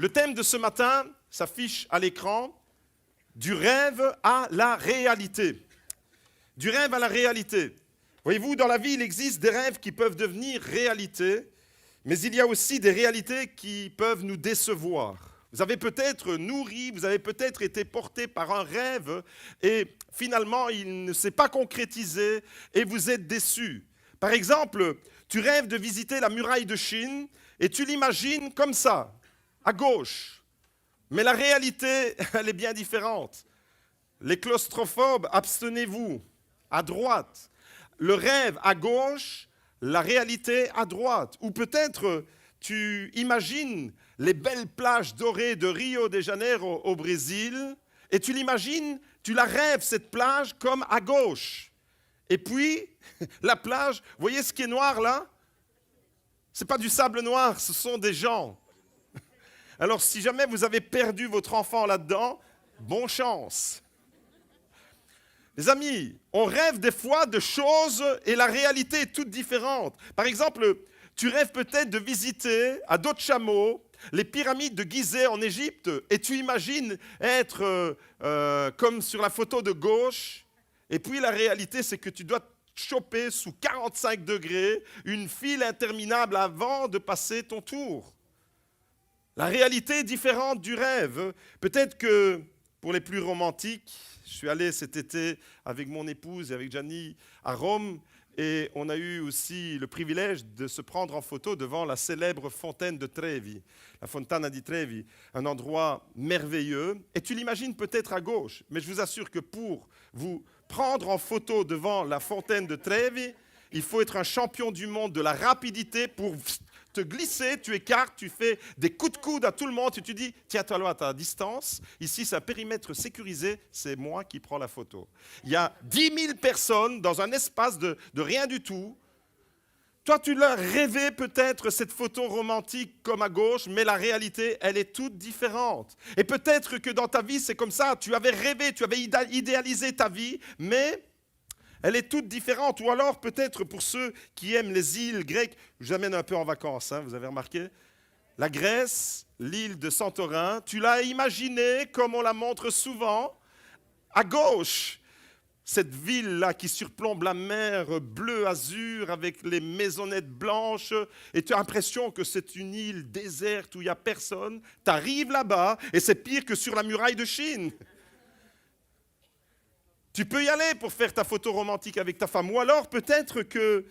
Le thème de ce matin s'affiche à l'écran, du rêve à la réalité. Du rêve à la réalité. Voyez-vous, dans la vie, il existe des rêves qui peuvent devenir réalité, mais il y a aussi des réalités qui peuvent nous décevoir. Vous avez peut-être nourri, vous avez peut-être été porté par un rêve et finalement, il ne s'est pas concrétisé et vous êtes déçu. Par exemple, tu rêves de visiter la muraille de Chine et tu l'imagines comme ça, à gauche. Mais la réalité, elle est bien différente. Les claustrophobes, abstenez-vous, à droite. Le rêve à gauche, la réalité à droite. Ou peut-être tu imagines les belles plages dorées de Rio de Janeiro au Brésil et tu l'imagines, tu la rêves cette plage comme à gauche. Et puis, la plage, vous voyez ce qui est noir là? Ce n'est pas du sable noir, ce sont des gens. Alors si jamais vous avez perdu votre enfant là-dedans, bonne chance. Les amis, on rêve des fois de choses et la réalité est toute différente. Par exemple, tu rêves peut-être de visiter à dos de chameau les pyramides de Gizeh en Égypte et tu imagines être comme sur la photo de gauche. Et puis la réalité, c'est que tu dois choper sous 45 degrés une file interminable avant de passer ton tour. La réalité est différente du rêve. Peut-être que pour les plus romantiques, je suis allé cet été avec mon épouse et avec Gianni à Rome et on a eu aussi le privilège de se prendre en photo devant la célèbre fontaine de Trevi, la Fontana di Trevi, un endroit merveilleux. Et tu l'imagines peut-être à gauche, mais je vous assure que pour vous prendre en photo devant la fontaine de Trevi, il faut être un champion du monde de la rapidité pour te glisser, tu écartes, tu fais des coups de coude à tout le monde et tu dis « Tiens-toi là à ta distance, ici c'est un périmètre sécurisé, c'est moi qui prends la photo. » Il y a 10 000 personnes dans un espace de rien du tout. Toi, tu l'as rêvé peut-être cette photo romantique comme à gauche, mais la réalité, elle est toute différente. Et peut-être que dans ta vie, c'est comme ça, tu avais rêvé, tu avais idéalisé ta vie, mais elle est toute différente. Ou alors, peut-être pour ceux qui aiment les îles grecques, je vous amène un peu en vacances, hein, vous avez remarqué? La Grèce, l'île de Santorin, tu l'as imaginée comme on la montre souvent, à gauche. Cette ville-là qui surplombe la mer bleu-azur avec les maisonnettes blanches, et tu as l'impression que c'est une île déserte où il n'y a personne. Tu arrives là-bas et c'est pire que sur la muraille de Chine. Tu peux y aller pour faire ta photo romantique avec ta femme. Ou alors peut-être que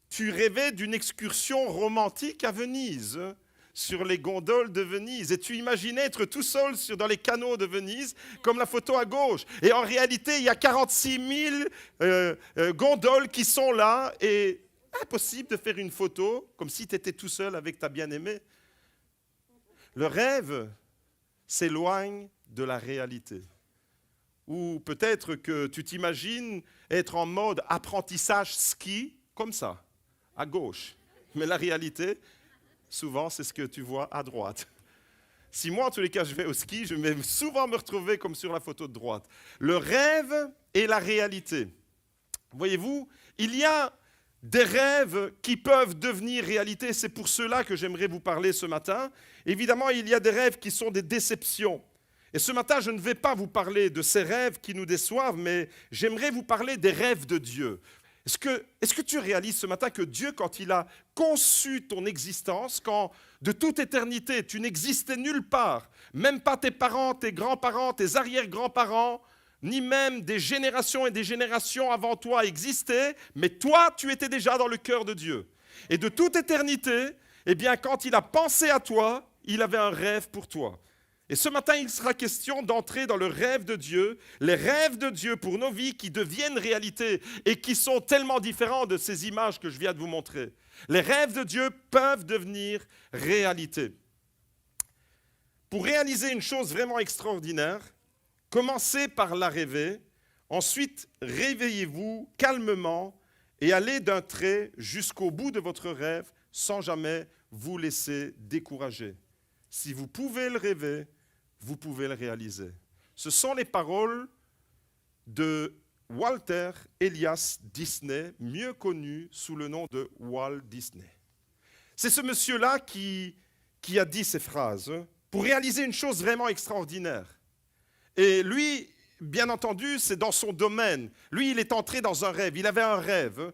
tu rêvais d'une excursion romantique à Venise, sur les gondoles de Venise. Et tu imaginais être tout seul dans les canaux de Venise, comme la photo à gauche. Et en réalité, il y a 46 000 gondoles qui sont là. Et impossible de faire une photo comme si tu étais tout seul avec ta bien-aimée. Le rêve s'éloigne de la réalité. Ou peut-être que tu t'imagines être en mode apprentissage ski, comme ça, à gauche. Mais la réalité, souvent, c'est ce que tu vois à droite. Si moi, en tous les cas, je vais au ski, je vais souvent me retrouver comme sur la photo de droite. Le rêve et la réalité. Voyez-vous, il y a des rêves qui peuvent devenir réalité. C'est pour cela que j'aimerais vous parler ce matin. Évidemment, il y a des rêves qui sont des déceptions. Et ce matin, je ne vais pas vous parler de ces rêves qui nous déçoivent, mais j'aimerais vous parler des rêves de Dieu. Est-ce que tu réalises ce matin que Dieu, quand il a conçu ton existence, quand de toute éternité, tu n'existais nulle part, même pas tes parents, tes grands-parents, tes arrière-grands-parents, ni même des générations et des générations avant toi existaient, mais toi, tu étais déjà dans le cœur de Dieu. Et de toute éternité, eh bien, quand il a pensé à toi, il avait un rêve pour toi. Et ce matin, il sera question d'entrer dans le rêve de Dieu, les rêves de Dieu pour nos vies qui deviennent réalité et qui sont tellement différents de ces images que je viens de vous montrer. Les rêves de Dieu peuvent devenir réalité. Pour réaliser une chose vraiment extraordinaire, commencez par la rêver, ensuite réveillez-vous calmement et allez d'un trait jusqu'au bout de votre rêve sans jamais vous laisser décourager. Si vous pouvez le rêver, vous pouvez le réaliser. Ce sont les paroles de Walter Elias Disney, mieux connu sous le nom de Walt Disney. C'est ce monsieur-là qui qui a dit ces phrases pour réaliser une chose vraiment extraordinaire. Et lui, bien entendu, c'est dans son domaine. Lui, il est entré dans un rêve. Il avait un rêve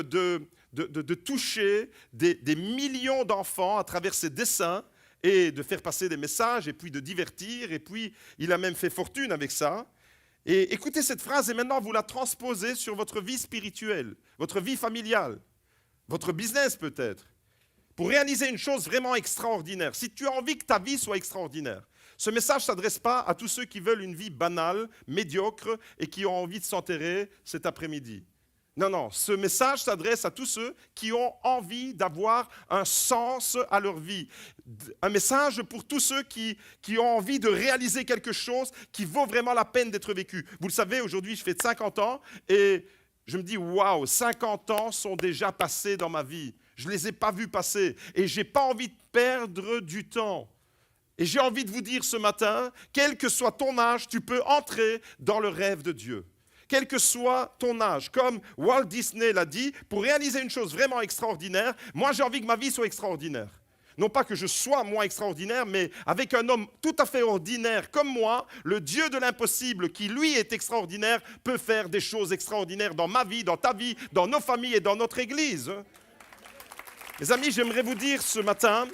de toucher des millions d'enfants à travers ses dessins et de faire passer des messages et puis de divertir. Et puis, il a même fait fortune avec ça. Et écoutez cette phrase et maintenant, vous la transposez sur votre vie spirituelle, votre vie familiale, votre business peut-être, pour réaliser une chose vraiment extraordinaire. Si tu as envie que ta vie soit extraordinaire, ce message ne s'adresse pas à tous ceux qui veulent une vie banale, médiocre et qui ont envie de s'enterrer cet après-midi. Non, ce message s'adresse à tous ceux qui ont envie d'avoir un sens à leur vie. Un message pour tous ceux qui ont envie de réaliser quelque chose qui vaut vraiment la peine d'être vécu. Vous le savez, aujourd'hui, je fais 50 ans et je me dis, waouh, 50 ans sont déjà passés dans ma vie. Je ne les ai pas vus passer et je n'ai pas envie de perdre du temps. Et j'ai envie de vous dire ce matin, quel que soit ton âge, tu peux entrer dans le rêve de Dieu. Quel que soit ton âge, comme Walt Disney l'a dit, pour réaliser une chose vraiment extraordinaire, moi j'ai envie que ma vie soit extraordinaire. Non pas que je sois moi extraordinaire, mais avec un homme tout à fait ordinaire comme moi, le Dieu de l'impossible qui lui est extraordinaire, peut faire des choses extraordinaires dans ma vie, dans ta vie, dans nos familles et dans notre Église. Mes amis, j'aimerais vous dire ce matin,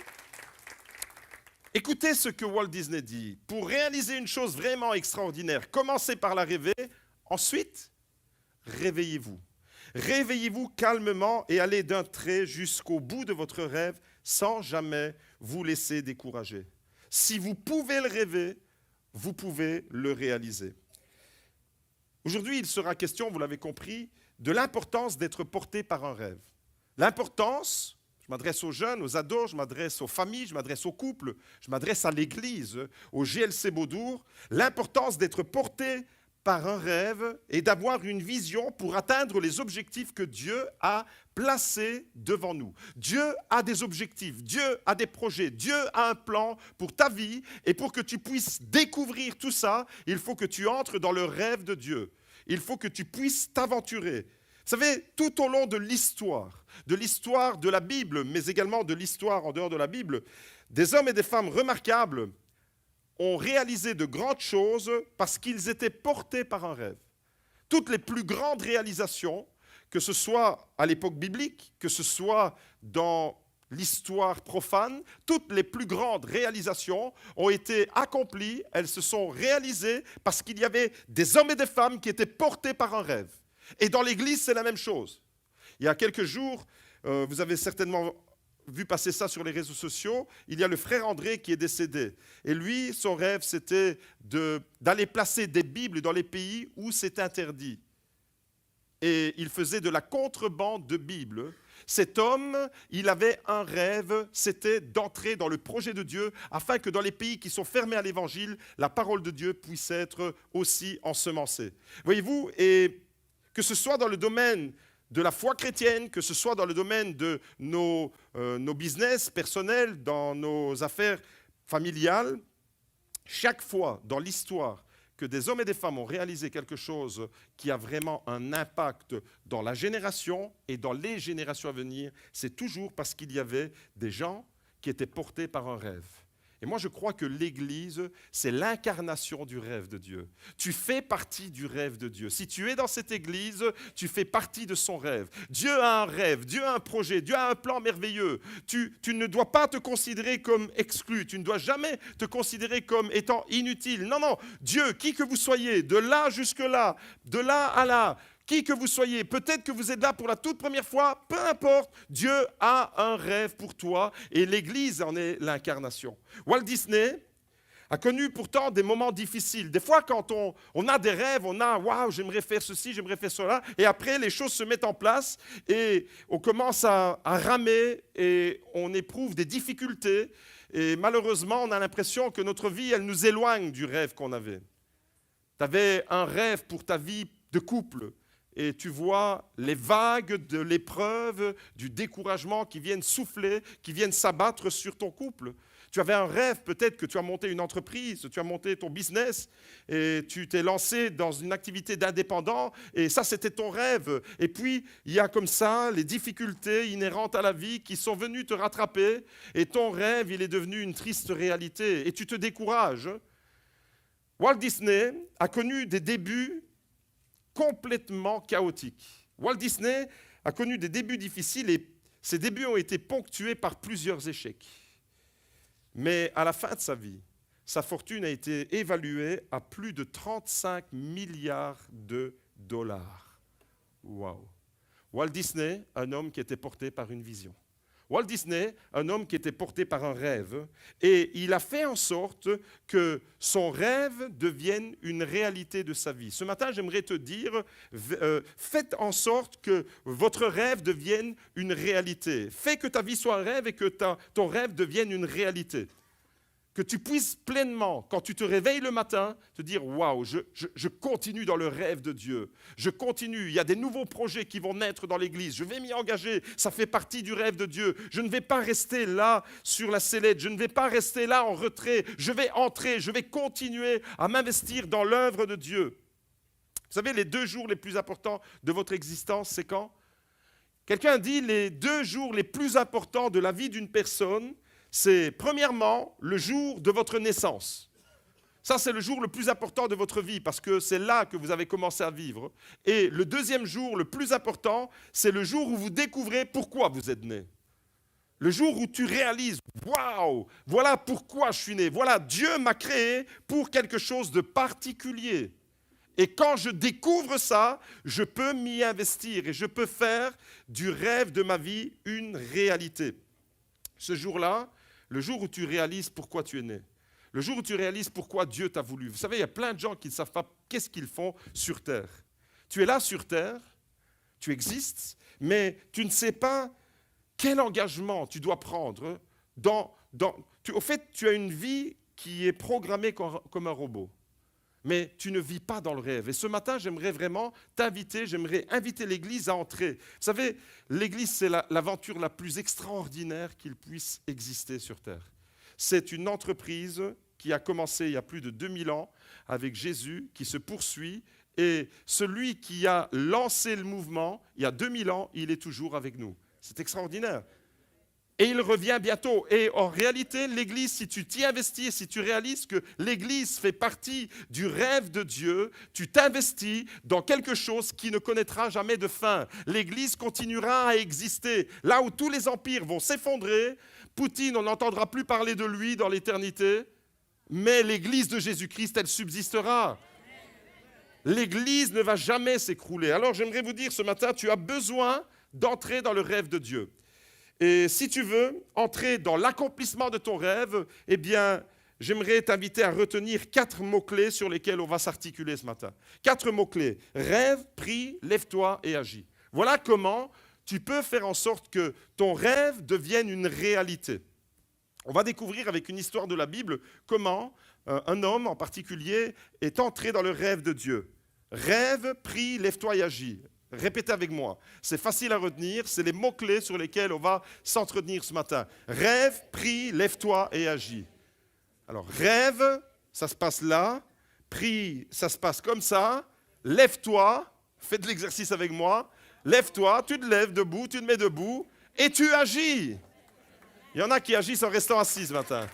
écoutez ce que Walt Disney dit. Pour réaliser une chose vraiment extraordinaire, commencez par la rêver. Ensuite, réveillez-vous. Réveillez-vous calmement et allez d'un trait jusqu'au bout de votre rêve sans jamais vous laisser décourager. Si vous pouvez le rêver, vous pouvez le réaliser. Aujourd'hui, il sera question, vous l'avez compris, de l'importance d'être porté par un rêve. L'importance, je m'adresse aux jeunes, aux ados, je m'adresse aux familles, je m'adresse aux couples, je m'adresse à l'Église, au GLC Beaudour, l'importance d'être porté par un rêve et d'avoir une vision pour atteindre les objectifs que Dieu a placés devant nous. Dieu a des objectifs, Dieu a des projets, Dieu a un plan pour ta vie et pour que tu puisses découvrir tout ça, il faut que tu entres dans le rêve de Dieu. Il faut que tu puisses t'aventurer. Vous savez, tout au long de l'histoire de la Bible, mais également de l'histoire en dehors de la Bible, des hommes et des femmes remarquables ont réalisé de grandes choses parce qu'ils étaient portés par un rêve. Toutes les plus grandes réalisations, que ce soit à l'époque biblique, que ce soit dans l'histoire profane, toutes les plus grandes réalisations ont été accomplies, elles se sont réalisées parce qu'il y avait des hommes et des femmes qui étaient portés par un rêve. Et dans l'Église, c'est la même chose. Il y a quelques jours, vous avez certainement vu passer ça sur les réseaux sociaux, il y a le frère André qui est décédé. Et lui, son rêve, c'était d'aller placer des Bibles dans les pays où c'est interdit. Et il faisait de la contrebande de Bibles. Cet homme, il avait un rêve, c'était d'entrer dans le projet de Dieu afin que dans les pays qui sont fermés à l'Évangile, la parole de Dieu puisse être aussi ensemencée. Voyez-vous, et que ce soit dans le domaine de la foi chrétienne, que ce soit dans le domaine de nos business personnels, dans nos affaires familiales, chaque fois dans l'histoire que des hommes et des femmes ont réalisé quelque chose qui a vraiment un impact dans la génération et dans les générations à venir, c'est toujours parce qu'il y avait des gens qui étaient portés par un rêve. Et moi, je crois que l'Église, c'est l'incarnation du rêve de Dieu. Tu fais partie du rêve de Dieu. Si tu es dans cette Église, tu fais partie de son rêve. Dieu a un rêve, Dieu a un projet, Dieu a un plan merveilleux. Tu ne dois pas te considérer comme exclu. Tu ne dois jamais te considérer comme étant inutile. Non, Dieu, qui que vous soyez, de là jusque là, de là à là, qui que vous soyez, peut-être que vous êtes là pour la toute première fois, peu importe, Dieu a un rêve pour toi et l'Église en est l'incarnation. Walt Disney a connu pourtant des moments difficiles. Des fois, quand on a des rêves, on a « waouh, j'aimerais faire ceci, j'aimerais faire cela », et après, les choses se mettent en place et on commence à ramer et on éprouve des difficultés et malheureusement, on a l'impression que notre vie, elle nous éloigne du rêve qu'on avait. Tu avais un rêve pour ta vie de couple. Et tu vois les vagues de l'épreuve, du découragement qui viennent souffler, qui viennent s'abattre sur ton couple. Tu avais un rêve, peut-être que tu as monté une entreprise, tu as monté ton business et tu t'es lancé dans une activité d'indépendant et ça, c'était ton rêve. Et puis, il y a comme ça les difficultés inhérentes à la vie qui sont venues te rattraper et ton rêve, il est devenu une triste réalité et tu te décourages. Walt Disney a connu des débuts complètement chaotiques. Walt Disney a connu des débuts difficiles et ces débuts ont été ponctués par plusieurs échecs. Mais à la fin de sa vie, sa fortune a été évaluée à plus de 35 milliards de dollars. Waouh! Walt Disney, un homme qui était porté par une vision. Walt Disney, un homme qui était porté par un rêve, et il a fait en sorte que son rêve devienne une réalité de sa vie. Ce matin, j'aimerais te dire, faites en sorte que votre rêve devienne une réalité. Fais que ta vie soit un rêve et que ton rêve devienne une réalité. Que tu puisses pleinement, quand tu te réveilles le matin, te dire « Waouh, je continue dans le rêve de Dieu. Je continue, il y a des nouveaux projets qui vont naître dans l'Église. Je vais m'y engager, ça fait partie du rêve de Dieu. Je ne vais pas rester là sur la sellette, je ne vais pas rester là en retrait. Je vais entrer, je vais continuer à m'investir dans l'œuvre de Dieu. » Vous savez, les 2 jours les plus importants de votre existence, c'est quand? Quelqu'un dit les 2 jours les plus importants de la vie d'une personne, c'est premièrement le jour de votre naissance. Ça, c'est le jour le plus important de votre vie parce que c'est là que vous avez commencé à vivre. Et le deuxième jour, le plus important, c'est le jour où vous découvrez pourquoi vous êtes né. Le jour où tu réalises, waouh, voilà pourquoi je suis né. Voilà, Dieu m'a créé pour quelque chose de particulier. Et quand je découvre ça, je peux m'y investir et je peux faire du rêve de ma vie une réalité. Ce jour-là, le jour où tu réalises pourquoi tu es né, le jour où tu réalises pourquoi Dieu t'a voulu. Vous savez, il y a plein de gens qui ne savent pas qu'est-ce qu'ils font sur Terre. Tu es là sur Terre, tu existes, mais tu ne sais pas quel engagement tu dois prendre. Au fait, tu as une vie qui est programmée comme un robot. Mais tu ne vis pas dans le rêve. Et ce matin, j'aimerais vraiment t'inviter, j'aimerais inviter l'Église à entrer. Vous savez, l'Église, c'est l'aventure la plus extraordinaire qu'il puisse exister sur Terre. C'est une entreprise qui a commencé il y a plus de 2000 ans avec Jésus, qui se poursuit. Et celui qui a lancé le mouvement, il y a 2000 ans, il est toujours avec nous. C'est extraordinaire. Et il revient bientôt. Et en réalité, l'Église, si tu t'y investis, si tu réalises que l'Église fait partie du rêve de Dieu, tu t'investis dans quelque chose qui ne connaîtra jamais de fin. L'Église continuera à exister. Là où tous les empires vont s'effondrer, Poutine, on n'entendra plus parler de lui dans l'éternité, mais l'Église de Jésus-Christ, elle subsistera. L'Église ne va jamais s'écrouler. Alors j'aimerais vous dire ce matin, tu as besoin d'entrer dans le rêve de Dieu. Et si tu veux entrer dans l'accomplissement de ton rêve, eh bien, j'aimerais t'inviter à retenir 4 mots-clés sur lesquels on va s'articuler ce matin. 4 mots-clés. Rêve, prie, lève-toi et agis. Voilà comment tu peux faire en sorte que ton rêve devienne une réalité. On va découvrir avec une histoire de la Bible comment un homme en particulier est entré dans le rêve de Dieu. Rêve, prie, lève-toi et agis. Répétez avec moi. C'est facile à retenir, c'est les mots-clés sur lesquels on va s'entretenir ce matin. Rêve, prie, lève-toi et agis. Alors, rêve, ça se passe là. Prie, ça se passe comme ça. Lève-toi, fais de l'exercice avec moi. Lève-toi, tu te lèves debout, tu te mets debout et tu agis. Il y en a qui agissent en restant assis ce matin.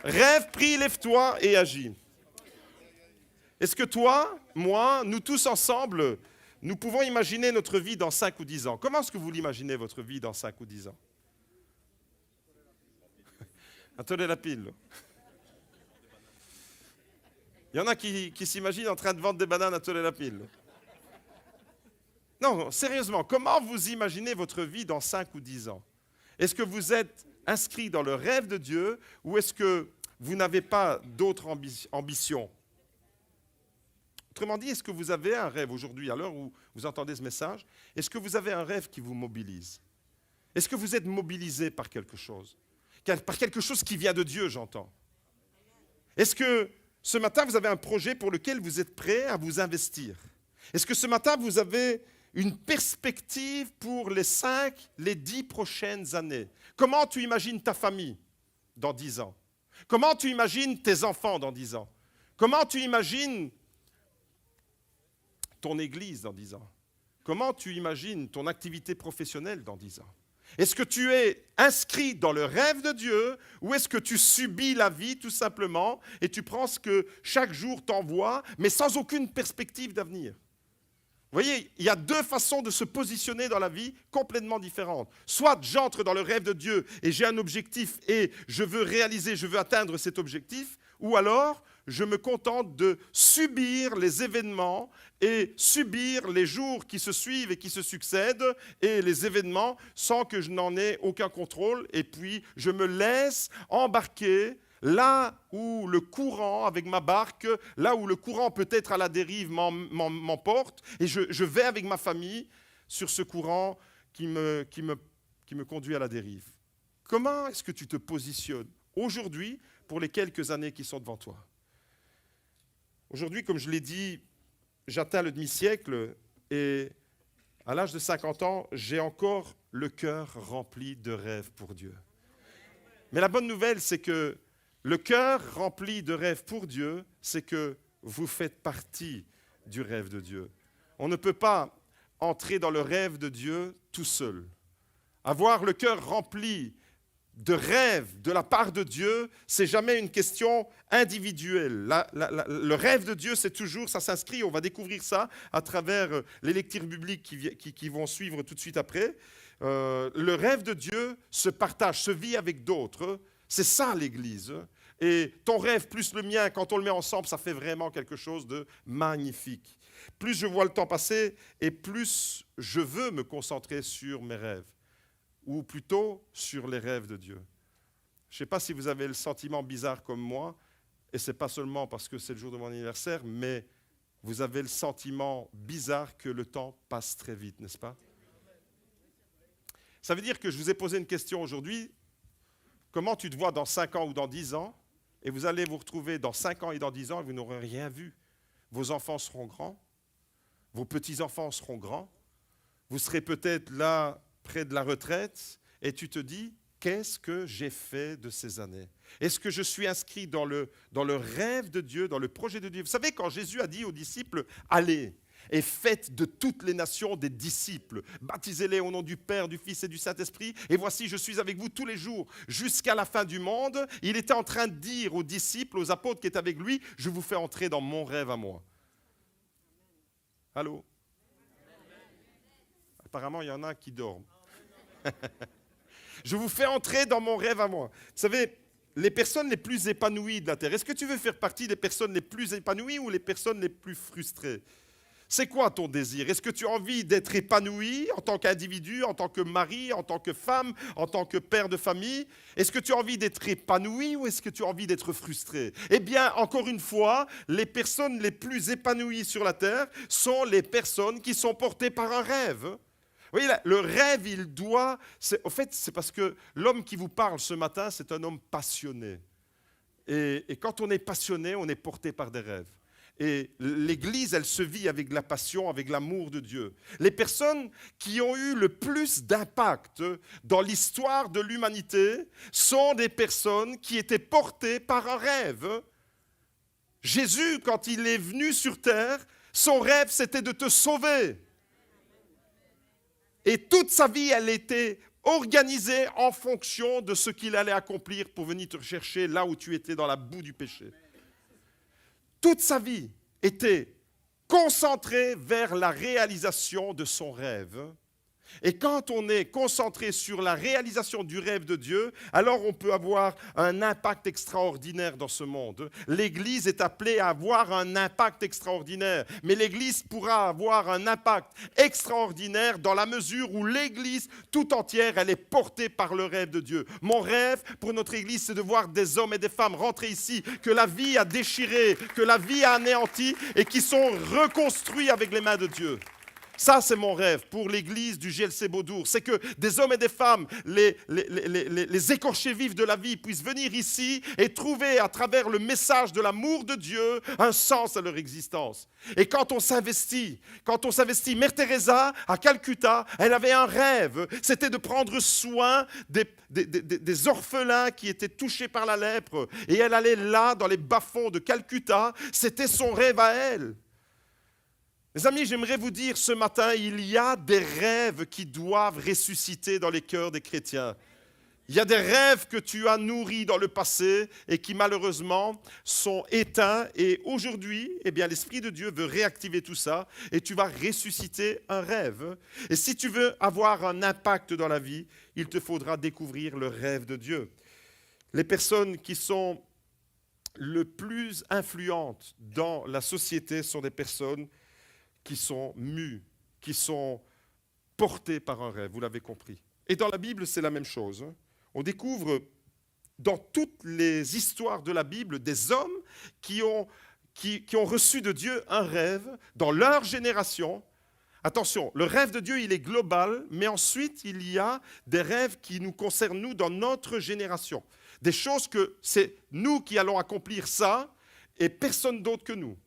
Rêve, prie, lève-toi et agis. Est-ce que toi, moi, nous tous ensemble, nous pouvons imaginer notre vie dans 5 ou 10 ans? Comment est-ce que vous l'imaginez, votre vie, dans 5 ou 10 ans? Attendez la pile. Il y en a qui s'imaginent en train de vendre des bananes à Tolé la pile. Non, sérieusement, comment vous imaginez votre vie dans 5 ou 10 ans? Est-ce que vous êtes inscrit dans le rêve de Dieu ou est-ce que vous n'avez pas d'autres ambitions? Autrement dit, est-ce que vous avez un rêve aujourd'hui, à l'heure où vous entendez ce message? Est-ce que vous avez un rêve qui vous mobilise? Est-ce que vous êtes mobilisé par quelque chose? Par quelque chose qui vient de Dieu, j'entends. Est-ce que ce matin, vous avez un projet pour lequel vous êtes prêt à vous investir? Est-ce que ce matin, vous avez une perspective pour les 5, les 10 prochaines années. Comment tu imagines ta famille dans 10 ans? Comment tu imagines tes enfants dans 10 ans? Comment tu imagines ton église dans 10 ans? Comment tu imagines ton activité professionnelle dans 10 ans? Est-ce que tu es inscrit dans le rêve de Dieu ou est-ce que tu subis la vie tout simplement et tu prends ce que chaque jour t'envoie mais sans aucune perspective d'avenir? Vous voyez, il y a deux façons de se positionner dans la vie complètement différentes. Soit j'entre dans le rêve de Dieu et j'ai un objectif et je veux réaliser, je veux atteindre cet objectif, ou alors je me contente de subir les événements et subir les jours qui se suivent et qui se succèdent et les événements sans que je n'en ai aucun contrôle et puis je me laisse embarquer là où le courant, avec ma barque, là où le courant peut-être à la dérive m'emporte, et je vais avec ma famille sur ce courant qui me conduit à la dérive. Comment est-ce que tu te positionnes aujourd'hui pour les quelques années qui sont devant toi? Aujourd'hui, comme je l'ai dit, j'atteins le demi-siècle et à l'âge de 50 ans, j'ai encore le cœur rempli de rêves pour Dieu. Mais la bonne nouvelle, c'est que le cœur rempli de rêves pour Dieu, c'est que vous faites partie du rêve de Dieu. On ne peut pas entrer dans le rêve de Dieu tout seul. Avoir le cœur rempli de rêves de la part de Dieu, c'est jamais une question individuelle. Le rêve de Dieu, c'est toujours, ça s'inscrit, on va découvrir ça à travers les lectures bibliques qui vont suivre tout de suite après. Le rêve de Dieu se partage, se vit avec d'autres. C'est ça l'Église. Et ton rêve plus le mien, quand on le met ensemble, ça fait vraiment quelque chose de magnifique. Plus je vois le temps passer et plus je veux me concentrer sur mes rêves, ou plutôt sur les rêves de Dieu. Je ne sais pas si vous avez le sentiment bizarre comme moi, et ce n'est pas seulement parce que c'est le jour de mon anniversaire, mais vous avez le sentiment bizarre que le temps passe très vite, n'est-ce pas? Ça veut dire que je vous ai posé une question aujourd'hui. Comment tu te vois dans 5 ans ou dans 10 ans? Et vous allez vous retrouver dans 5 ans et dans 10 ans et vous n'aurez rien vu. Vos enfants seront grands, vos petits-enfants seront grands, vous serez peut-être là près de la retraite et tu te dis, qu'est-ce que j'ai fait de ces années? Est-ce que je suis inscrit dans le rêve de Dieu, dans le projet de Dieu? Vous savez, quand Jésus a dit aux disciples, allez, et faites de toutes les nations des disciples. Baptisez-les au nom du Père, du Fils et du Saint-Esprit. Et voici, je suis avec vous tous les jours jusqu'à la fin du monde. Il était en train de dire aux disciples, aux apôtres qui étaient avec lui, je vous fais entrer dans mon rêve à moi. Allô? Apparemment, il y en a qui dorment. Je vous fais entrer dans mon rêve à moi. Vous savez, les personnes les plus épanouies de la terre, est-ce que tu veux faire partie des personnes les plus épanouies ou les personnes les plus frustrées? C'est quoi ton désir? Est-ce que tu as envie d'être épanoui en tant qu'individu, en tant que mari, en tant que femme, en tant que père de famille? Est-ce que tu as envie d'être épanoui ou est-ce que tu as envie d'être frustré? Eh bien, encore une fois, les personnes les plus épanouies sur la terre sont les personnes qui sont portées par un rêve. Vous voyez, le rêve, en fait, c'est parce que l'homme qui vous parle ce matin, c'est un homme passionné. Et quand on est passionné, on est porté par des rêves. Et l'Église, elle se vit avec la passion, avec l'amour de Dieu. Les personnes qui ont eu le plus d'impact dans l'histoire de l'humanité sont des personnes qui étaient portées par un rêve. Jésus, quand il est venu sur terre, son rêve, c'était de te sauver. Et toute sa vie, elle était organisée en fonction de ce qu'il allait accomplir pour venir te chercher là où tu étais dans la boue du péché. Toute sa vie était concentrée vers la réalisation de son rêve. Et quand on est concentré sur la réalisation du rêve de Dieu, alors on peut avoir un impact extraordinaire dans ce monde. L'Église est appelée à avoir un impact extraordinaire, mais l'Église pourra avoir un impact extraordinaire dans la mesure où l'Église tout entière, elle est portée par le rêve de Dieu. Mon rêve pour notre Église, c'est de voir des hommes et des femmes rentrer ici, que la vie a déchiré, que la vie a anéanti et qui sont reconstruits avec les mains de Dieu. Ça, c'est mon rêve pour l'église du GLC Beaudour. C'est que des hommes et des femmes, les écorchés vifs de la vie, puissent venir ici et trouver à travers le message de l'amour de Dieu un sens à leur existence. Et quand on s'investit, Mère Teresa à Calcutta, elle avait un rêve, c'était de prendre soin des orphelins qui étaient touchés par la lèpre. Et elle allait là, dans les bas-fonds de Calcutta, c'était son rêve à elle. Mes amis, j'aimerais vous dire ce matin, il y a des rêves qui doivent ressusciter dans les cœurs des chrétiens. Il y a des rêves que tu as nourris dans le passé et qui malheureusement sont éteints. Et aujourd'hui, eh bien, l'Esprit de Dieu veut réactiver tout ça et tu vas ressusciter un rêve. Et si tu veux avoir un impact dans la vie, il te faudra découvrir le rêve de Dieu. Les personnes qui sont le plus influentes dans la société sont des personnes qui sont mus, qui sont portés par un rêve, vous l'avez compris. Et dans la Bible, c'est la même chose. On découvre dans toutes les histoires de la Bible des hommes qui ont reçu de Dieu un rêve dans leur génération. Attention, le rêve de Dieu, il est global, mais ensuite, il y a des rêves qui nous concernent, nous, dans notre génération. Des choses que c'est nous qui allons accomplir ça et personne d'autre que nous.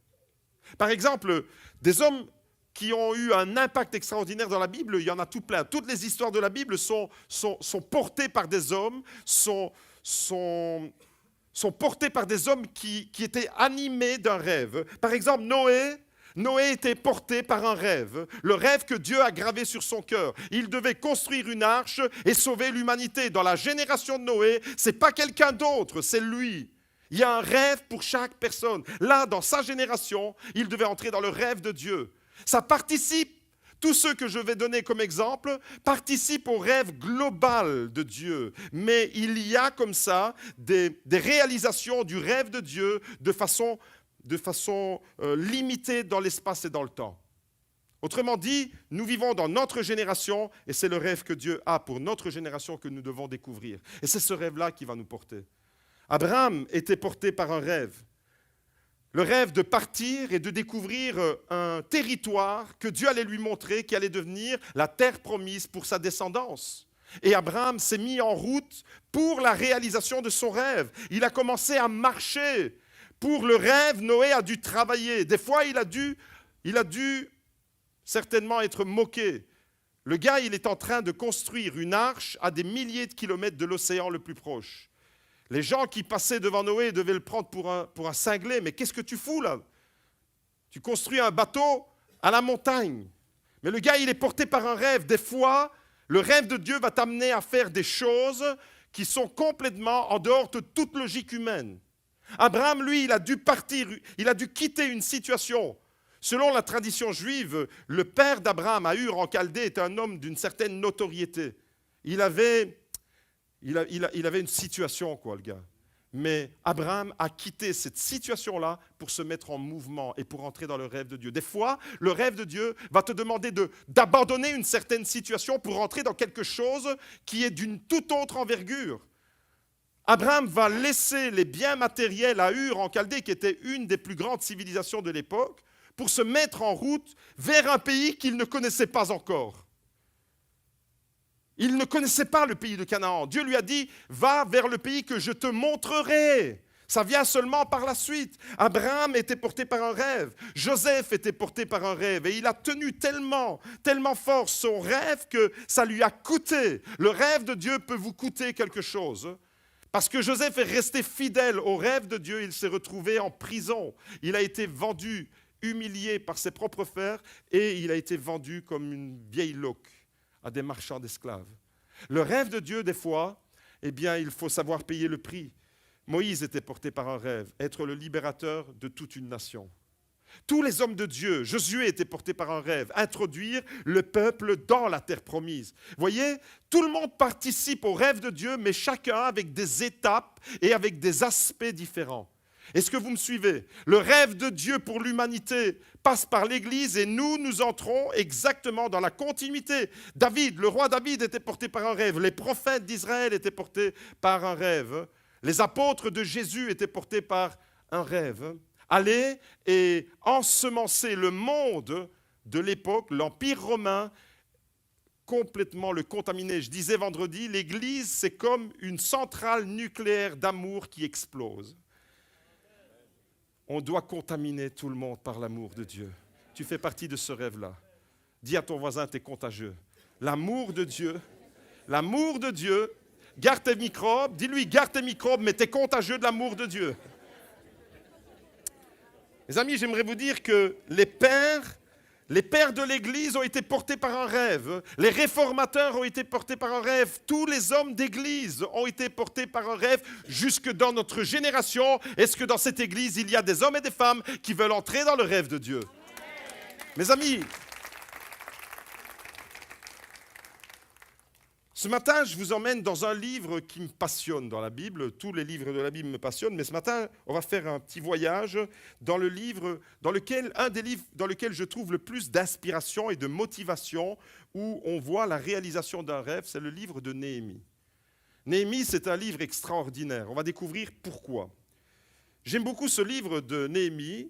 Par exemple, des hommes qui ont eu un impact extraordinaire dans la Bible, il y en a tout plein. Toutes les histoires de la Bible sont portées par des hommes, sont portées par des hommes qui étaient animés d'un rêve. Par exemple, Noé était porté par un rêve, le rêve que Dieu a gravé sur son cœur. Il devait construire une arche et sauver l'humanité. Dans la génération de Noé, ce n'est pas quelqu'un d'autre, c'est lui. Il y a un rêve pour chaque personne. Là, dans sa génération, il devait entrer dans le rêve de Dieu. Ça participe, tous ceux que je vais donner comme exemple, participent au rêve global de Dieu. Mais il y a comme ça des réalisations du rêve de Dieu de façon limitée dans l'espace et dans le temps. Autrement dit, nous vivons dans notre génération et c'est le rêve que Dieu a pour notre génération que nous devons découvrir. Et c'est ce rêve-là qui va nous porter. Abraham était porté par un rêve. Le rêve de partir et de découvrir un territoire que Dieu allait lui montrer, qui allait devenir la terre promise pour sa descendance. Et Abraham s'est mis en route pour la réalisation de son rêve. Il a commencé à marcher. Pour le rêve, Noé a dû travailler. Des fois, il a dû certainement être moqué. Le gars, il est en train de construire une arche à des milliers de kilomètres de l'océan le plus proche. Les gens qui passaient devant Noé devaient le prendre pour un cinglé. Mais qu'est-ce que tu fous là? Tu construis un bateau à la montagne. Mais le gars, il est porté par un rêve. Des fois, le rêve de Dieu va t'amener à faire des choses qui sont complètement en dehors de toute logique humaine. Abraham, lui, il a dû partir, il a dû quitter une situation. Selon la tradition juive, le père d'Abraham, à Ur en Chaldée, était un homme d'une certaine notoriété. Il avait une situation, quoi, le gars. Mais Abraham a quitté cette situation-là pour se mettre en mouvement et pour entrer dans le rêve de Dieu. Des fois, le rêve de Dieu va te demander d'abandonner une certaine situation pour entrer dans quelque chose qui est d'une toute autre envergure. Abraham va laisser les biens matériels à Ur en Chaldée, qui était une des plus grandes civilisations de l'époque, pour se mettre en route vers un pays qu'il ne connaissait pas encore. Il ne connaissait pas le pays de Canaan. Dieu lui a dit, va vers le pays que je te montrerai. Ça vient seulement par la suite. Abraham était porté par un rêve. Joseph était porté par un rêve. Et il a tenu tellement fort son rêve que ça lui a coûté. Le rêve de Dieu peut vous coûter quelque chose. Parce que Joseph est resté fidèle au rêve de Dieu, il s'est retrouvé en prison. Il a été vendu, humilié par ses propres frères, et il a été vendu comme une vieille loque à des marchands d'esclaves. Le rêve de Dieu, des fois, eh bien, il faut savoir payer le prix. Moïse était porté par un rêve, être le libérateur de toute une nation. Tous les hommes de Dieu, Josué était porté par un rêve, introduire le peuple dans la terre promise. Voyez, tout le monde participe au rêve de Dieu, mais chacun avec des étapes et avec des aspects différents. Est-ce que vous me suivez? Le rêve de Dieu pour l'humanité passe par l'Église et nous entrons exactement dans la continuité. David, le roi David était porté par un rêve. Les prophètes d'Israël étaient portés par un rêve. Les apôtres de Jésus étaient portés par un rêve. Aller et ensemencer le monde de l'époque, l'Empire romain, complètement le contaminé. Je disais vendredi, l'Église, c'est comme une centrale nucléaire d'amour qui explose. On doit contaminer tout le monde par l'amour de Dieu. Tu fais partie de ce rêve-là. Dis à ton voisin, tu es contagieux. L'amour de Dieu, garde tes microbes, dis-lui, garde tes microbes, mais tu es contagieux de l'amour de Dieu. Mes amis, j'aimerais vous dire que les pères de l'Église ont été portés par un rêve. Les réformateurs ont été portés par un rêve. Tous les hommes d'Église ont été portés par un rêve jusque dans notre génération. Est-ce que dans cette Église, il y a des hommes et des femmes qui veulent entrer dans le rêve de Dieu? Mes amis, ce matin, je vous emmène dans un livre qui me passionne dans la Bible. Tous les livres de la Bible me passionnent, mais ce matin, on va faire un petit voyage dans le livre, un des livres dans lequel je trouve le plus d'inspiration et de motivation, où on voit la réalisation d'un rêve, c'est le livre de Néhémie. Néhémie, c'est un livre extraordinaire. On va découvrir pourquoi. J'aime beaucoup ce livre de Néhémie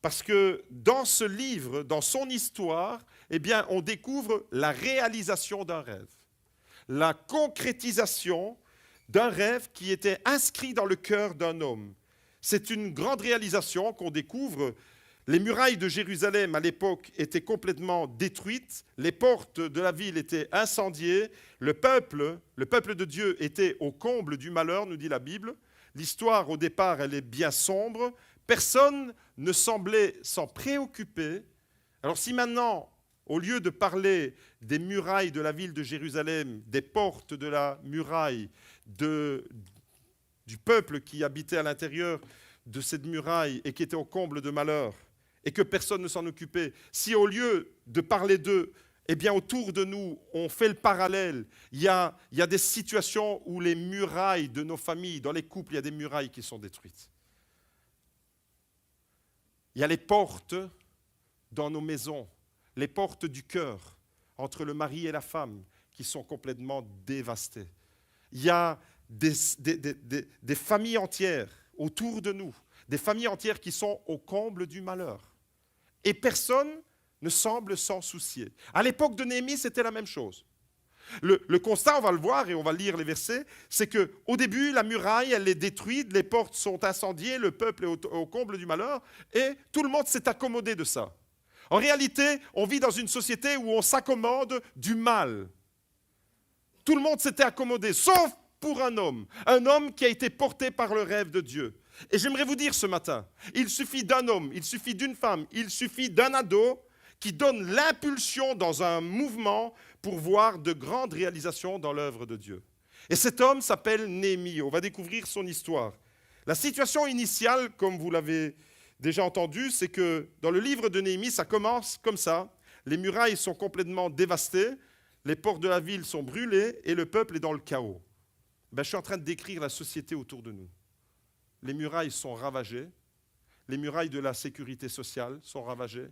parce que dans ce livre, dans son histoire, eh bien, on découvre la réalisation d'un rêve. La concrétisation d'un rêve qui était inscrit dans le cœur d'un homme. C'est une grande réalisation qu'on découvre. Les murailles de Jérusalem, à l'époque, étaient complètement détruites. Les portes de la ville étaient incendiées. Le peuple de Dieu était au comble du malheur, nous dit la Bible. L'histoire, au départ, elle est bien sombre. Personne ne semblait s'en préoccuper. Alors si maintenant, au lieu de parler des murailles de la ville de Jérusalem, des portes de la muraille, du peuple qui habitait à l'intérieur de cette muraille et qui était au comble de malheur, et que personne ne s'en occupait, si au lieu de parler d'eux, eh bien autour de nous, on fait le parallèle, il y a des situations où les murailles de nos familles, dans les couples, il y a des murailles qui sont détruites. Il y a les portes dans nos maisons, les portes du cœur, entre le mari et la femme, qui sont complètement dévastées. Il y a des familles entières autour de nous, des familles entières qui sont au comble du malheur. Et personne ne semble s'en soucier. À l'époque de Néhémie, c'était la même chose. Le constat, on va le voir et on va lire les versets, c'est qu'au début, la muraille, elle est détruite, les portes sont incendiées, le peuple est au comble du malheur, et tout le monde s'est accommodé de ça. En réalité, on vit dans une société où on s'accommode du mal. Tout le monde s'était accommodé, sauf pour un homme qui a été porté par le rêve de Dieu. Et j'aimerais vous dire ce matin, il suffit d'un homme, il suffit d'une femme, il suffit d'un ado qui donne l'impulsion dans un mouvement pour voir de grandes réalisations dans l'œuvre de Dieu. Et cet homme s'appelle Néhémie. On va découvrir son histoire. La situation initiale, comme vous l'avez déjà entendu, c'est que dans le livre de Néhémie, ça commence comme ça. Les murailles sont complètement dévastées, les portes de la ville sont brûlées et le peuple est dans le chaos. Je suis en train de décrire la société autour de nous. Les murailles sont ravagées, les murailles de la sécurité sociale sont ravagées.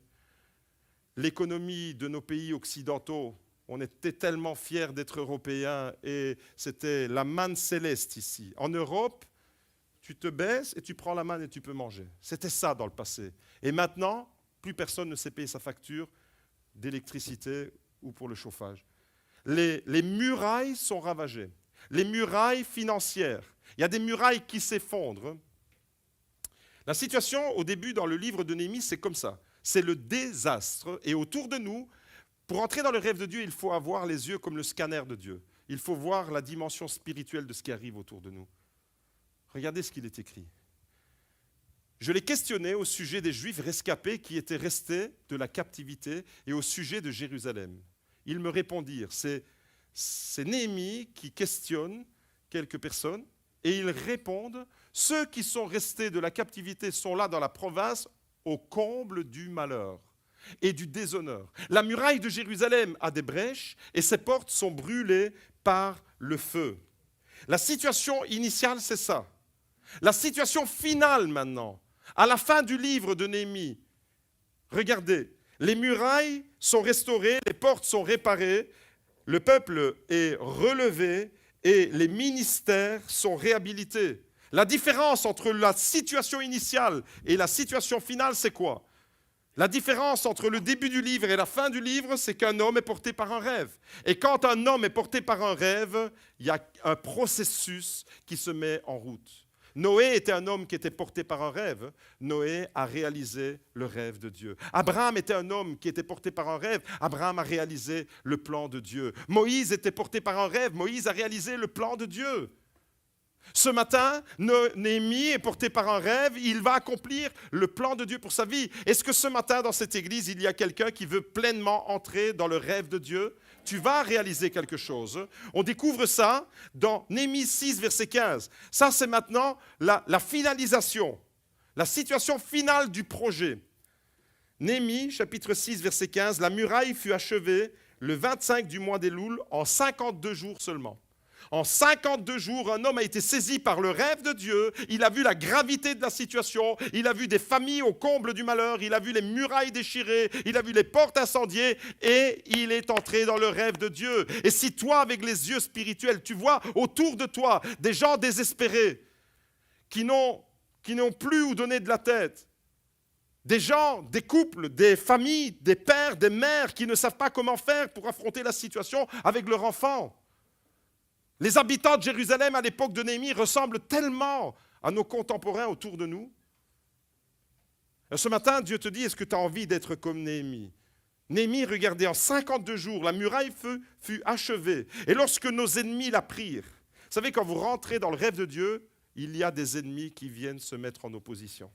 L'économie de nos pays occidentaux, on était tellement fiers d'être européens et c'était la manne céleste ici. En Europe, tu te baisses et tu prends la manne et tu peux manger. C'était ça dans le passé. Et maintenant, plus personne ne sait payer sa facture d'électricité ou pour le chauffage. Les murailles sont ravagées. Les murailles financières. Il y a des murailles qui s'effondrent. La situation, au début, dans le livre de Néhémie, c'est comme ça. C'est le désastre. Et autour de nous, pour entrer dans le rêve de Dieu, il faut avoir les yeux comme le scanner de Dieu. Il faut voir la dimension spirituelle de ce qui arrive autour de nous. Regardez ce qu'il est écrit. Je l'ai questionné au sujet des Juifs rescapés qui étaient restés de la captivité et au sujet de Jérusalem. Ils me répondirent, c'est Néhémie qui questionne quelques personnes et ils répondent, ceux qui sont restés de la captivité sont là dans la province au comble du malheur et du déshonneur. La muraille de Jérusalem a des brèches et ses portes sont brûlées par le feu. La situation initiale, c'est ça. La situation finale maintenant, à la fin du livre de Néhémie, regardez, les murailles sont restaurées, les portes sont réparées, le peuple est relevé et les ministères sont réhabilités. La différence entre la situation initiale et la situation finale, c'est quoi? La différence entre le début du livre et la fin du livre, c'est qu'un homme est porté par un rêve. Et quand un homme est porté par un rêve, il y a un processus qui se met en route. Noé était un homme qui était porté par un rêve. Noé a réalisé le rêve de Dieu. Abraham était un homme qui était porté par un rêve. Abraham a réalisé le plan de Dieu. Moïse était porté par un rêve. Moïse a réalisé le plan de Dieu. Ce matin, Néhémie est porté par un rêve, il va accomplir le plan de Dieu pour sa vie. Est-ce que ce matin, dans cette église, il y a quelqu'un qui veut pleinement entrer dans le rêve de Dieu? Tu vas réaliser quelque chose. On découvre ça dans Néhémie 6, verset 15. Ça, c'est maintenant la finalisation, la situation finale du projet. Néhémie, chapitre 6, verset 15, la muraille fut achevée le 25 du mois d'Éloul en 52 jours seulement. En 52 jours, un homme a été saisi par le rêve de Dieu. Il a vu la gravité de la situation. Il a vu des familles au comble du malheur. Il a vu les murailles déchirées. Il a vu les portes incendiées. Et il est entré dans le rêve de Dieu. Et si toi, avec les yeux spirituels, tu vois autour de toi des gens désespérés qui n'ont plus où donner de la tête, des gens, des couples, des familles, des pères, des mères qui ne savent pas comment faire pour affronter la situation avec leur enfant. Les habitants de Jérusalem à l'époque de Néhémie ressemblent tellement à nos contemporains autour de nous. Et ce matin, Dieu te dit, est-ce que tu as envie d'être comme Néhémie? Néhémie, regardez, en 52 jours, la muraille fut achevée. Et lorsque nos ennemis la prirent, vous savez, quand vous rentrez dans le rêve de Dieu, il y a des ennemis qui viennent se mettre en opposition.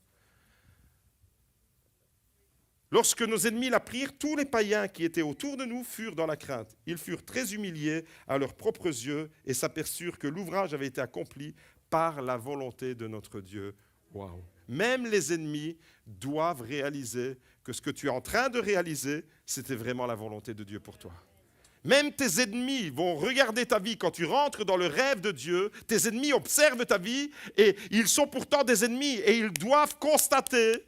Lorsque nos ennemis la prirent, tous les païens qui étaient autour de nous furent dans la crainte. Ils furent très humiliés à leurs propres yeux et s'aperçurent que l'ouvrage avait été accompli par la volonté de notre Dieu. Waouh! Même les ennemis doivent réaliser que ce que tu es en train de réaliser, c'était vraiment la volonté de Dieu pour toi. Même tes ennemis vont regarder ta vie quand tu rentres dans le rêve de Dieu. Tes ennemis observent ta vie et ils sont pourtant des ennemis et ils doivent constater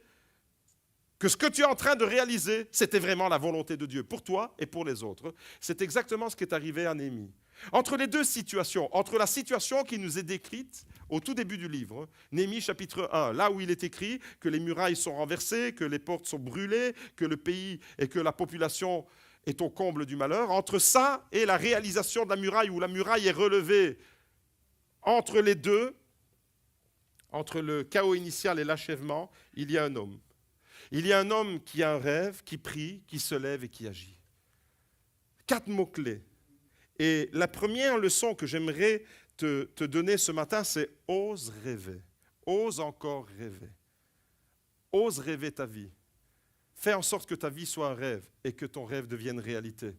que ce que tu es en train de réaliser, c'était vraiment la volonté de Dieu pour toi et pour les autres. C'est exactement ce qui est arrivé à Néhémie. Entre les deux situations, entre la situation qui nous est décrite au tout début du livre, Néhémie chapitre 1, là où il est écrit que les murailles sont renversées, que les portes sont brûlées, que le pays et que la population est au comble du malheur, entre ça et la réalisation de la muraille où la muraille est relevée, entre les deux, entre le chaos initial et l'achèvement, il y a un homme. Il y a un homme qui a un rêve, qui prie, qui se lève et qui agit. 4 mots-clés. Et la première leçon que j'aimerais te donner ce matin, c'est « ose rêver ». Ose encore rêver. Ose rêver ta vie. Fais en sorte que ta vie soit un rêve et que ton rêve devienne réalité.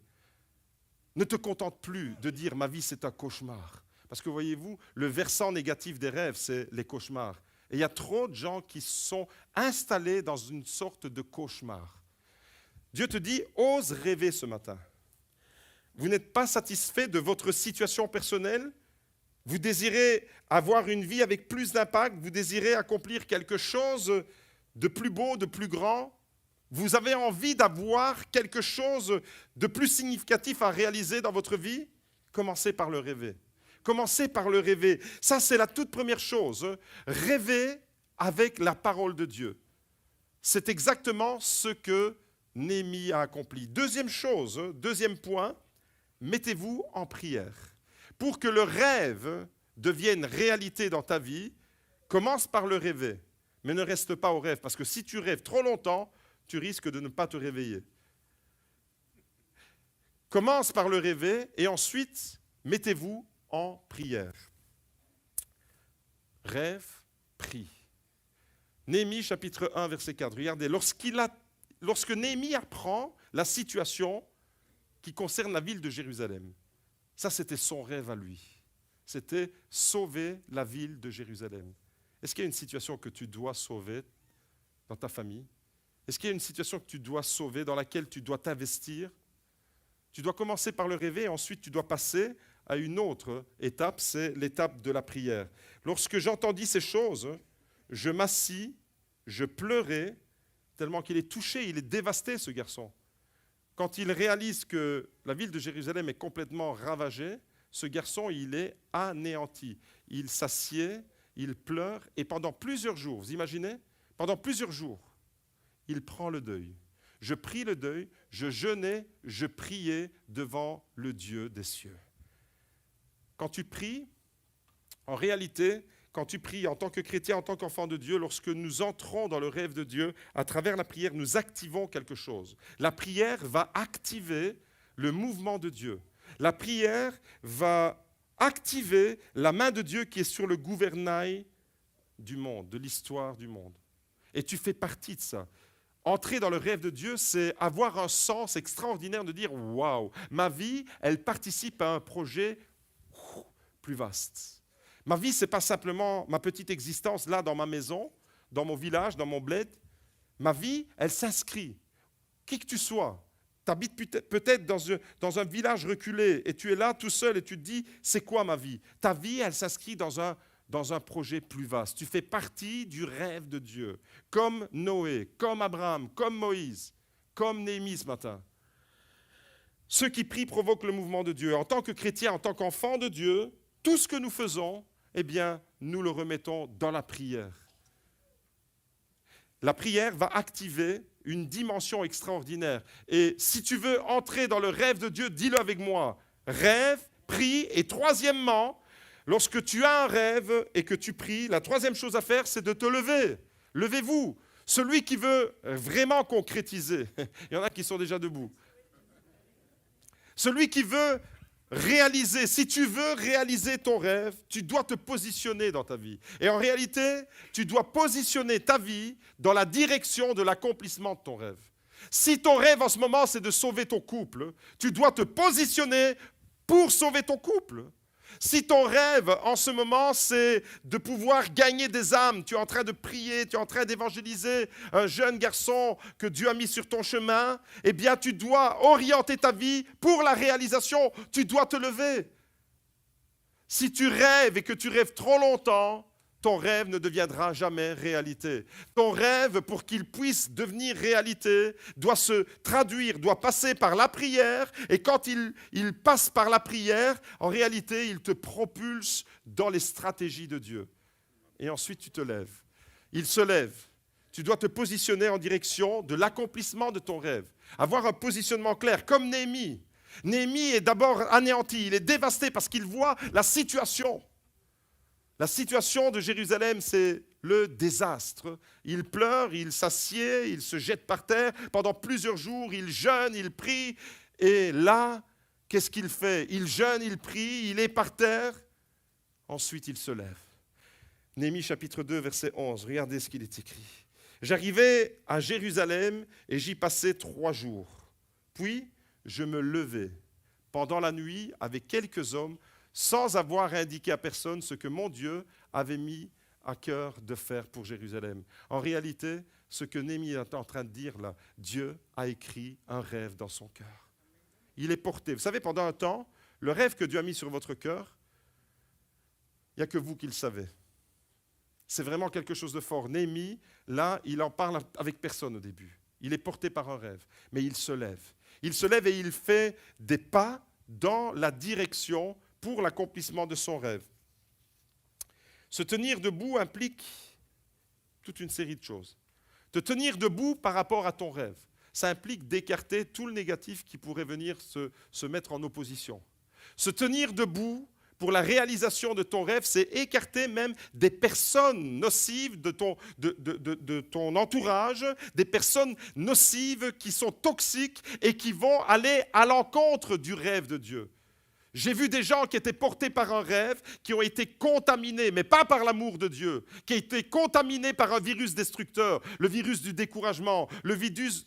Ne te contente plus de dire « ma vie, c'est un cauchemar ». Parce que voyez-vous, le versant négatif des rêves, c'est les cauchemars. Et il y a trop de gens qui sont installés dans une sorte de cauchemar. Dieu te dit, ose rêver ce matin. Vous n'êtes pas satisfait de votre situation personnelle? Vous désirez avoir une vie avec plus d'impact? Vous désirez accomplir quelque chose de plus beau, de plus grand? Vous avez envie d'avoir quelque chose de plus significatif à réaliser dans votre vie? Commencez par le rêver. Commencez par le rêver. Ça, c'est la toute première chose. Rêver avec la parole de Dieu. C'est exactement ce que Néhémie a accompli. Deuxième chose, deuxième point, mettez-vous en prière. Pour que le rêve devienne réalité dans ta vie, commence par le rêver. Mais ne reste pas au rêve, parce que si tu rêves trop longtemps, tu risques de ne pas te réveiller. Commence par le rêver et ensuite, mettez-vous en prière. Rêve, prie. Néhémie chapitre 1, verset 4. Regardez, lorsque Néhémie apprend la situation qui concerne la ville de Jérusalem, ça c'était son rêve à lui. C'était sauver la ville de Jérusalem. Est-ce qu'il y a une situation que tu dois sauver dans ta famille? Est-ce qu'il y a une situation que tu dois sauver, dans laquelle tu dois t'investir? Tu dois commencer par le rêver et ensuite tu dois passer à une autre étape, c'est l'étape de la prière. Lorsque j'entendis ces choses, je m'assis, je pleurais, tellement qu'il est touché, il est dévasté ce garçon. Quand il réalise que la ville de Jérusalem est complètement ravagée, ce garçon, il est anéanti. Il s'assied, il pleure, et pendant plusieurs jours, vous imaginez? Pendant plusieurs jours, il prend le deuil. je pris le deuil, je jeûnais, je priais devant le Dieu des cieux. Quand tu pries, en réalité, quand tu pries en tant que chrétien, en tant qu'enfant de Dieu, lorsque nous entrons dans le rêve de Dieu, à travers la prière, nous activons quelque chose. La prière va activer le mouvement de Dieu. La prière va activer la main de Dieu qui est sur le gouvernail du monde, de l'histoire du monde. Et tu fais partie de ça. Entrer dans le rêve de Dieu, c'est avoir un sens extraordinaire de dire « Waouh, ma vie, elle participe à un projet plus vaste. » Ma vie, ce n'est pas simplement ma petite existence là dans ma maison, dans mon village, dans mon bled. Ma vie, elle s'inscrit. Qui que tu sois, tu habites peut-être dans un village reculé et tu es là tout seul et tu te dis, c'est quoi ma vie? Ta vie, elle s'inscrit dans un projet plus vaste. Tu fais partie du rêve de Dieu, comme Noé, comme Abraham, comme Moïse, comme Néhémie ce matin. Ceux qui prient provoquent le mouvement de Dieu. En tant que chrétien, en tant qu'enfant de Dieu, tout ce que nous faisons, eh bien, nous le remettons dans la prière. La prière va activer une dimension extraordinaire. Et si tu veux entrer dans le rêve de Dieu, dis-le avec moi. Rêve, prie, et troisièmement, lorsque tu as un rêve et que tu pries, la troisième chose à faire, c'est de te lever. Levez-vous. Celui qui veut vraiment concrétiser, il y en a qui sont déjà debout. Celui qui veut réaliser, si tu veux réaliser ton rêve, tu dois te positionner dans ta vie. Et en réalité, tu dois positionner ta vie dans la direction de l'accomplissement de ton rêve. Si ton rêve en ce moment, c'est de sauver ton couple, tu dois te positionner pour sauver ton couple. Si ton rêve en ce moment, c'est de pouvoir gagner des âmes, tu es en train de prier, tu es en train d'évangéliser un jeune garçon que Dieu a mis sur ton chemin, eh bien tu dois orienter ta vie pour la réalisation, tu dois te lever. Si tu rêves et que tu rêves trop longtemps, ton rêve ne deviendra jamais réalité. Ton rêve, pour qu'il puisse devenir réalité, doit se traduire, doit passer par la prière. Et quand il passe par la prière, en réalité, il te propulse dans les stratégies de Dieu. Et ensuite, tu te lèves. Il se lève. Tu dois te positionner en direction de l'accomplissement de ton rêve. Avoir un positionnement clair, comme Néhémie. Néhémie est d'abord anéanti, il est dévasté parce qu'il voit la situation. La situation de Jérusalem, c'est le désastre. Il pleure, il s'assied, il se jette par terre. Pendant plusieurs jours, il jeûne, il prie. Et là, qu'est-ce qu'il fait? Il jeûne, il prie, il est par terre. Ensuite, il se lève. Néhémie chapitre 2, verset 11. Regardez ce qu'il est écrit. « J'arrivai à Jérusalem et j'y passai 3 jours. Puis, je me levai pendant la nuit avec quelques hommes sans avoir indiqué à personne ce que mon Dieu avait mis à cœur de faire pour Jérusalem. » En réalité, ce que Néhémie est en train de dire là, Dieu a écrit un rêve dans son cœur. Il est porté. Vous savez, pendant un temps, le rêve que Dieu a mis sur votre cœur, il n'y a que vous qui le savez. C'est vraiment quelque chose de fort. Néhémie, là, il en parle avec personne au début. Il est porté par un rêve, mais il se lève. Il se lève et il fait des pas dans la direction pour l'accomplissement de son rêve. Se tenir debout implique toute une série de choses. Te tenir debout par rapport à ton rêve, ça implique d'écarter tout le négatif qui pourrait venir se mettre en opposition. Se tenir debout pour la réalisation de ton rêve, c'est écarter même des personnes nocives de ton entourage, des personnes nocives qui sont toxiques et qui vont aller à l'encontre du rêve de Dieu. J'ai vu des gens qui étaient portés par un rêve, qui ont été contaminés, mais pas par l'amour de Dieu, qui ont été contaminés par un virus destructeur, le virus du découragement, le virus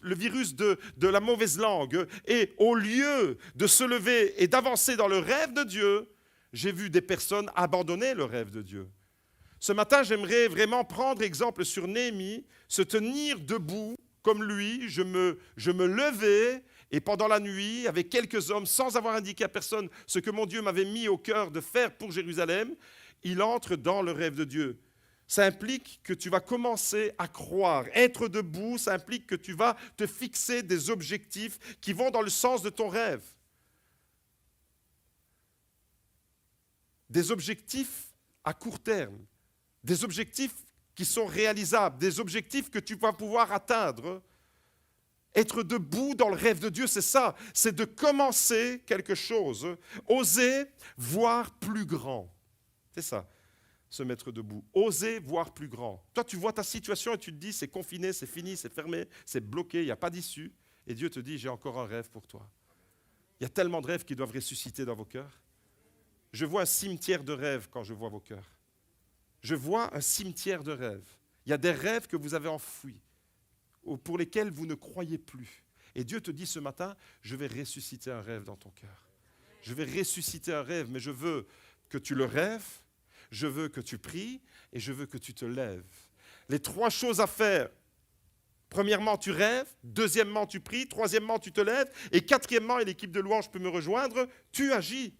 de la mauvaise langue. Et au lieu de se lever et d'avancer dans le rêve de Dieu, j'ai vu des personnes abandonner le rêve de Dieu. Ce matin, j'aimerais vraiment prendre exemple sur Néhémie, se tenir debout comme lui, je me levais. Et pendant la nuit, avec quelques hommes, sans avoir indiqué à personne ce que mon Dieu m'avait mis au cœur de faire pour Jérusalem, il entre dans le rêve de Dieu. Ça implique que tu vas commencer à croire. Être debout, ça implique que tu vas te fixer des objectifs qui vont dans le sens de ton rêve. Des objectifs à court terme, des objectifs qui sont réalisables, des objectifs que tu vas pouvoir atteindre. Être debout dans le rêve de Dieu, c'est ça. C'est de commencer quelque chose. Oser voir plus grand. C'est ça, se mettre debout. Oser voir plus grand. Toi, tu vois ta situation et tu te dis, c'est confiné, c'est fini, c'est fermé, c'est bloqué, il n'y a pas d'issue. Et Dieu te dit, j'ai encore un rêve pour toi. Il y a tellement de rêves qui doivent ressusciter dans vos cœurs. Je vois un cimetière de rêves quand je vois vos cœurs. Je vois un cimetière de rêves. Il y a des rêves que vous avez enfouis, pour lesquels vous ne croyez plus. Et Dieu te dit ce matin, je vais ressusciter un rêve dans ton cœur. Je vais ressusciter un rêve, mais je veux que tu le rêves, je veux que tu pries et je veux que tu te lèves. Les 3 choses à faire. Premièrement, tu rêves. Deuxièmement, tu pries. Troisièmement, tu te lèves. Et quatrièmement, et l'équipe de louange peut me rejoindre, tu agis.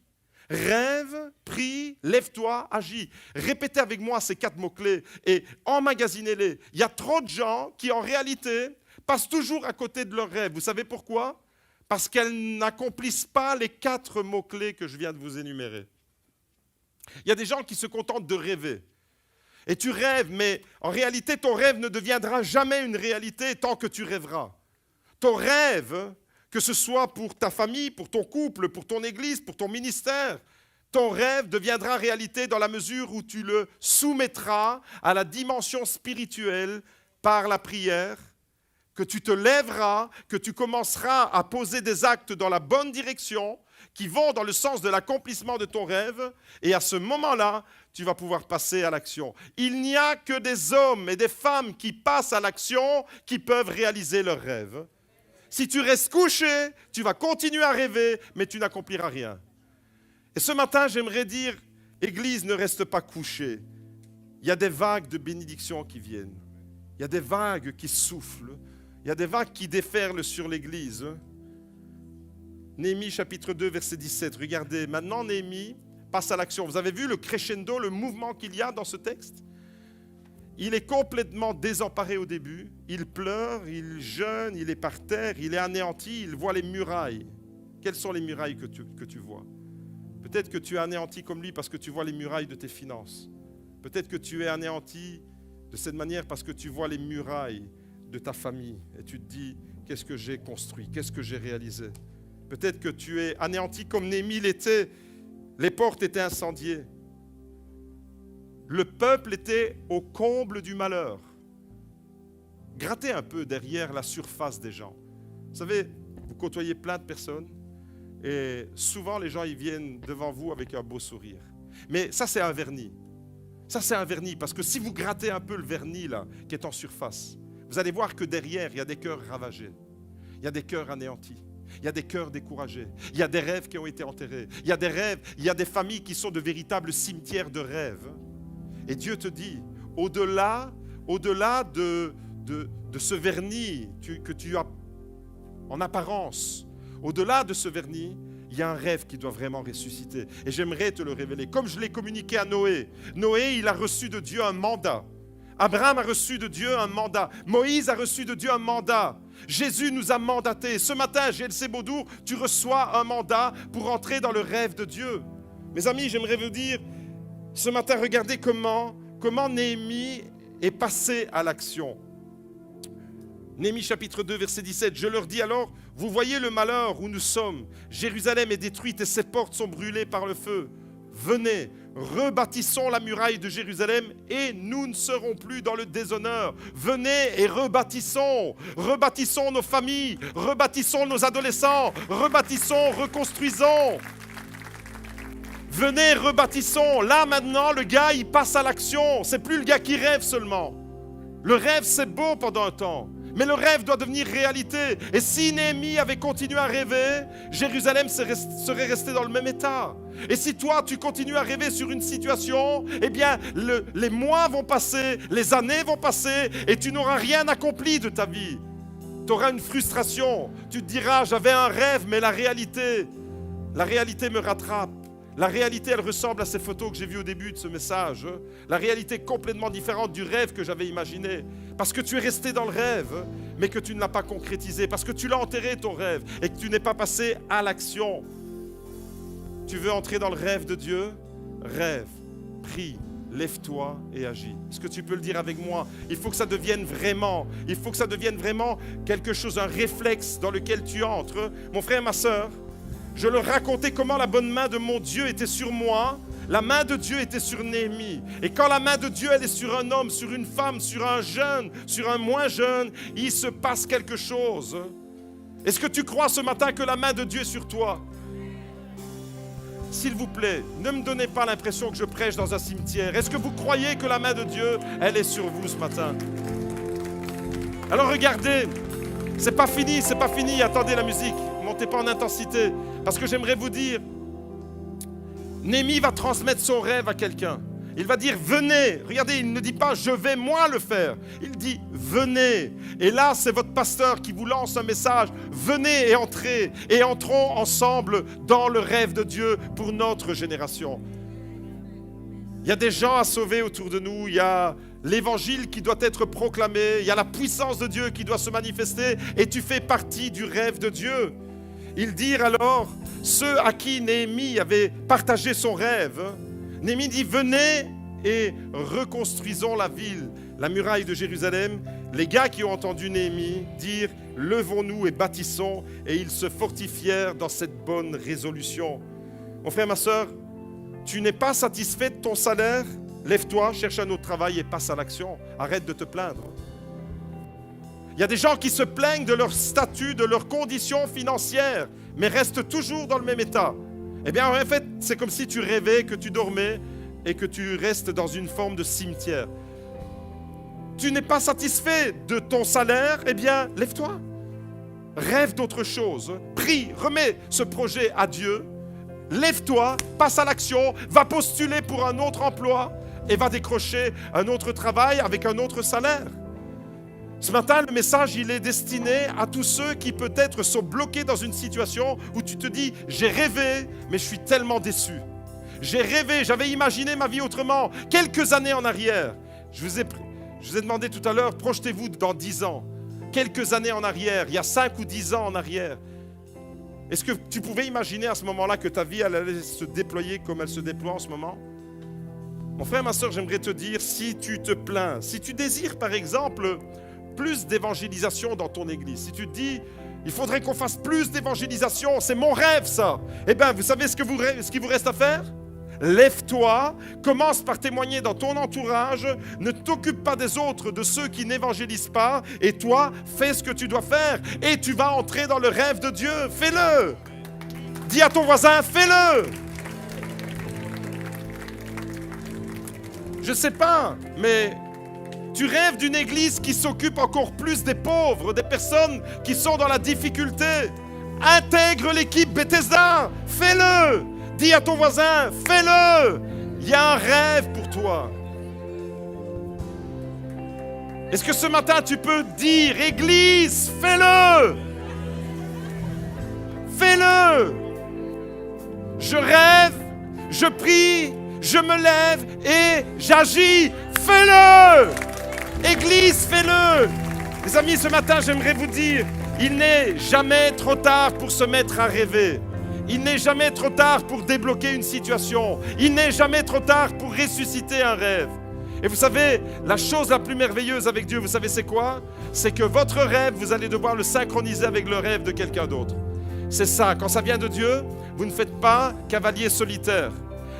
Rêve, prie, lève-toi, agis. Répétez avec moi ces 4 mots-clés et emmagasinez-les. Il y a trop de gens qui, en réalité, passent toujours à côté de leurs rêves. Vous savez pourquoi ? Parce qu'elles n'accomplissent pas les 4 mots-clés que je viens de vous énumérer. Il y a des gens qui se contentent de rêver. Et tu rêves, mais en réalité, ton rêve ne deviendra jamais une réalité tant que tu rêveras. Ton rêve, que ce soit pour ta famille, pour ton couple, pour ton église, pour ton ministère, ton rêve deviendra réalité dans la mesure où tu le soumettras à la dimension spirituelle par la prière, que tu te lèveras, que tu commenceras à poser des actes dans la bonne direction, qui vont dans le sens de l'accomplissement de ton rêve, et à ce moment-là, tu vas pouvoir passer à l'action. Il n'y a que des hommes et des femmes qui passent à l'action qui peuvent réaliser leurs rêves. Si tu restes couché, tu vas continuer à rêver, mais tu n'accompliras rien. Et ce matin, j'aimerais dire, Église, ne reste pas couchée. Il y a des vagues de bénédictions qui viennent. Il y a des vagues qui soufflent. Il y a des vagues qui déferlent sur l'Église. Néhémie chapitre 2, verset 17. Regardez, maintenant Néhémie passe à l'action. Vous avez vu le crescendo, le mouvement qu'il y a dans ce texte ? Il est complètement désemparé au début. Il pleure, il jeûne, il est par terre, il est anéanti, il voit les murailles. Quelles sont les murailles que tu vois ? Peut-être que tu es anéanti comme lui parce que tu vois les murailles de tes finances. Peut-être que tu es anéanti de cette manière parce que tu vois les murailles de ta famille. Et tu te dis, qu'est-ce que j'ai construit ? Qu'est-ce que j'ai réalisé ? Peut-être que tu es anéanti comme Néhémie l'était. Les portes étaient incendiées. Le peuple était au comble du malheur. Grattez un peu derrière la surface des gens. Vous savez, vous côtoyez plein de personnes et souvent les gens ils viennent devant vous avec un beau sourire. Mais ça c'est un vernis. Ça c'est un vernis parce que si vous grattez un peu le vernis là qui est en surface, vous allez voir que derrière il y a des cœurs ravagés. Il y a des cœurs anéantis. Il y a des cœurs découragés. Il y a des rêves qui ont été enterrés. Il y a des rêves, il y a des familles qui sont de véritables cimetières de rêves. Et Dieu te dit, au-delà de ce vernis que tu as en apparence, au-delà de ce vernis, il y a un rêve qui doit vraiment ressusciter. Et j'aimerais te le révéler. Comme je l'ai communiqué à Noé. Noé, il a reçu de Dieu un mandat. Abraham a reçu de Dieu un mandat. Moïse a reçu de Dieu un mandat. Jésus nous a mandatés. Ce matin, GLC Beaudour, tu reçois un mandat pour entrer dans le rêve de Dieu. Mes amis, j'aimerais vous dire, ce matin, regardez comment Néhémie est passé à l'action. Néhémie chapitre 2, verset 17. Je leur dis alors, vous voyez le malheur où nous sommes. Jérusalem est détruite et ses portes sont brûlées par le feu. Venez, rebâtissons la muraille de Jérusalem et nous ne serons plus dans le déshonneur. Venez et rebâtissons nos familles, rebâtissons nos adolescents, rebâtissons, reconstruisons. Venez, rebâtissons. Là maintenant, le gars, il passe à l'action. C'est plus le gars qui rêve seulement. Le rêve, c'est beau pendant un temps. Mais le rêve doit devenir réalité. Et si Néhémie avait continué à rêver, Jérusalem serait resté dans le même état. Et si toi, tu continues à rêver sur une situation, eh bien, les mois vont passer, les années vont passer, et tu n'auras rien accompli de ta vie. Tu auras une frustration. Tu te diras, j'avais un rêve, mais la réalité me rattrape. La réalité, elle ressemble à ces photos que j'ai vues au début de ce message. La réalité est complètement différente du rêve que j'avais imaginé. Parce que tu es resté dans le rêve, mais que tu ne l'as pas concrétisé. Parce que tu l'as enterré, ton rêve, et que tu n'es pas passé à l'action. Tu veux entrer dans le rêve de Dieu ? Rêve, prie, lève-toi et agis. Est-ce que tu peux le dire avec moi? Il faut que ça devienne vraiment, quelque chose, un réflexe dans lequel tu entres. Mon frère, ma sœur, je leur racontais comment la bonne main de mon Dieu était sur moi. La main de Dieu était sur Néhémie. Et quand la main de Dieu, elle est sur un homme, sur une femme, sur un jeune, sur un moins jeune, il se passe quelque chose. Est-ce que tu crois ce matin que la main de Dieu est sur toi? S'il vous plaît, ne me donnez pas l'impression que je prêche dans un cimetière. Est-ce que vous croyez que la main de Dieu, elle est sur vous ce matin? Alors regardez, c'est pas fini. Attendez la musique, montez pas en intensité. Parce que j'aimerais vous dire, Néhémie va transmettre son rêve à quelqu'un. Il va dire venez. Regardez, il ne dit pas je vais moi le faire. Il dit venez. Et là, c'est votre pasteur qui vous lance un message. Venez et entrez. Et entrons ensemble dans le rêve de Dieu pour notre génération. Il y a des gens à sauver autour de nous. Il y a l'évangile qui doit être proclamé. Il y a la puissance de Dieu qui doit se manifester. Et tu fais partie du rêve de Dieu. Ils dirent alors, ceux à qui Néhémie avait partagé son rêve, Néhémie dit, venez et reconstruisons la ville, la muraille de Jérusalem. Les gars qui ont entendu Néhémie dire, levons-nous et bâtissons, et ils se fortifièrent dans cette bonne résolution. Mon frère, ma sœur, tu n'es pas satisfait de ton salaire? Lève-toi, cherche un autre travail et passe à l'action. Arrête de te plaindre. Il y a des gens qui se plaignent de leur statut, de leurs conditions financières, mais restent toujours dans le même état. Eh bien, en fait, c'est comme si tu rêvais, que tu dormais et que tu restes dans une forme de cimetière. Tu n'es pas satisfait de ton salaire? Eh bien, lève-toi. Rêve d'autre chose. Prie, remets ce projet à Dieu. Lève-toi, passe à l'action, va postuler pour un autre emploi et va décrocher un autre travail avec un autre salaire. Ce matin, le message, il est destiné à tous ceux qui peut-être sont bloqués dans une situation où tu te dis « j'ai rêvé, mais je suis tellement déçu. J'ai rêvé, j'avais imaginé ma vie autrement, quelques années en arrière. » Je vous ai demandé tout à l'heure, projetez-vous dans 10 ans, quelques années en arrière, il y a 5 ou 10 ans en arrière. Est-ce que tu pouvais imaginer à ce moment-là que ta vie elle allait se déployer comme elle se déploie en ce moment? Mon frère, ma soeur, j'aimerais te dire, si tu te plains, si tu désires par exemple plus d'évangélisation dans ton église, si tu te dis, il faudrait qu'on fasse plus d'évangélisation, c'est mon rêve ça, eh bien, vous savez ce qu'il vous reste à faire? Lève-toi, commence par témoigner dans ton entourage, ne t'occupe pas des autres, de ceux qui n'évangélisent pas, et toi, fais ce que tu dois faire, et tu vas entrer dans le rêve de Dieu, fais-le! Dis à ton voisin, fais-le! Je ne sais pas, mais tu rêves d'une église qui s'occupe encore plus des pauvres, des personnes qui sont dans la difficulté. Intègre l'équipe Bethesda, fais-le! Dis à ton voisin, fais-le! Il y a un rêve pour toi. Est-ce que ce matin tu peux dire, Église, fais-le! Fais-le! Je rêve, je prie, je me lève et j'agis. Fais-le! Église, fais-le! Les amis, ce matin, j'aimerais vous dire, il n'est jamais trop tard pour se mettre à rêver. Il n'est jamais trop tard pour débloquer une situation. Il n'est jamais trop tard pour ressusciter un rêve. Et vous savez, la chose la plus merveilleuse avec Dieu, vous savez c'est quoi? C'est que votre rêve, vous allez devoir le synchroniser avec le rêve de quelqu'un d'autre. C'est ça, quand ça vient de Dieu, vous ne faites pas cavalier solitaire.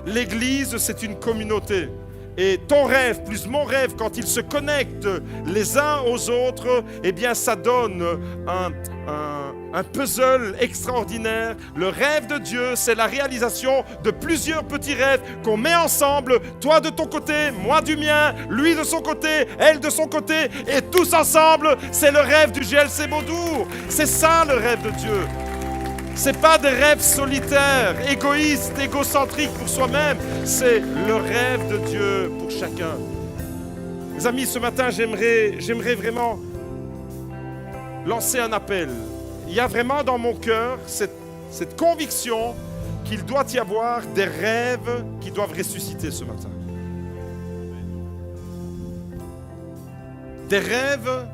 L'Église, c'est une communauté. Et ton rêve plus mon rêve, quand ils se connectent les uns aux autres, eh bien ça donne un puzzle extraordinaire. Le rêve de Dieu, c'est la réalisation de plusieurs petits rêves qu'on met ensemble, toi de ton côté, moi du mien, lui de son côté, elle de son côté, et tous ensemble, c'est le rêve du GLC Beaudour. C'est ça le rêve de Dieu. Ce n'est pas des rêves solitaires, égoïstes, égocentriques pour soi-même. C'est le rêve de Dieu pour chacun. Mes amis, ce matin, j'aimerais vraiment lancer un appel. Il y a vraiment dans mon cœur cette conviction qu'il doit y avoir des rêves qui doivent ressusciter ce matin. Des rêves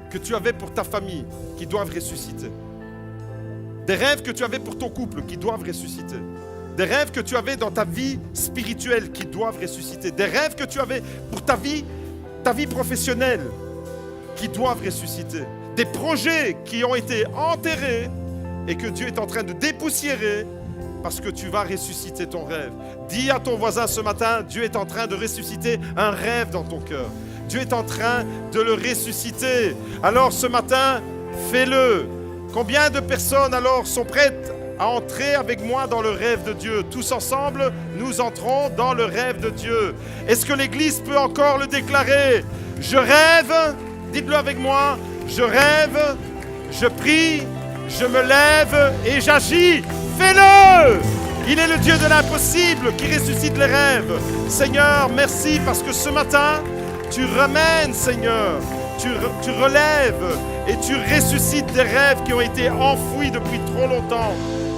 que tu avais pour ta famille qui doivent ressusciter. Des rêves que tu avais pour ton couple qui doivent ressusciter. Des rêves que tu avais dans ta vie spirituelle qui doivent ressusciter. Des rêves que tu avais pour ta vie professionnelle qui doivent ressusciter. Des projets qui ont été enterrés et que Dieu est en train de dépoussiérer parce que tu vas ressusciter ton rêve. Dis à ton voisin ce matin, Dieu est en train de ressusciter un rêve dans ton cœur. Dieu est en train de le ressusciter. Alors ce matin, fais-le. Combien de personnes alors sont prêtes à entrer avec moi dans le rêve de Dieu? Tous ensemble, nous entrons dans le rêve de Dieu. Est-ce que l'Église peut encore le déclarer? Je rêve, dites-le avec moi, je rêve, je prie, je me lève et j'agis. Fais-le! Il est le Dieu de l'impossible qui ressuscite les rêves. Seigneur, merci parce que ce matin, tu ramènes, Seigneur, tu relèves et tu ressuscites des rêves qui ont été enfouis depuis trop longtemps.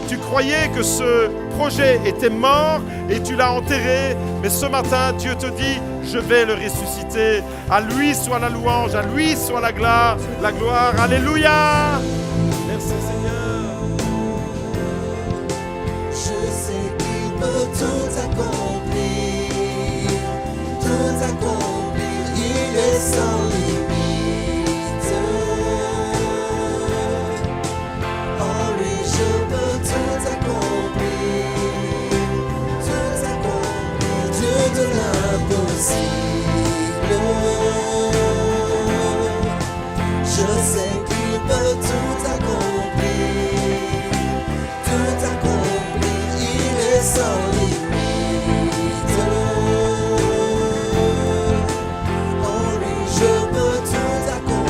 Tu croyais que ce projet était mort et tu l'as enterré, mais ce matin, Dieu te dit, je vais le ressusciter. À lui soit la louange, à lui soit la gloire. Alléluia. Merci Seigneur. Je sais qu'il peut tout accomplir, il est sans limite. En lui je peux tout accomplir, Dieu de l'impossible. Je sais qu'il peut tout accomplir, il est sans limite. En lui je peux tout accomplir,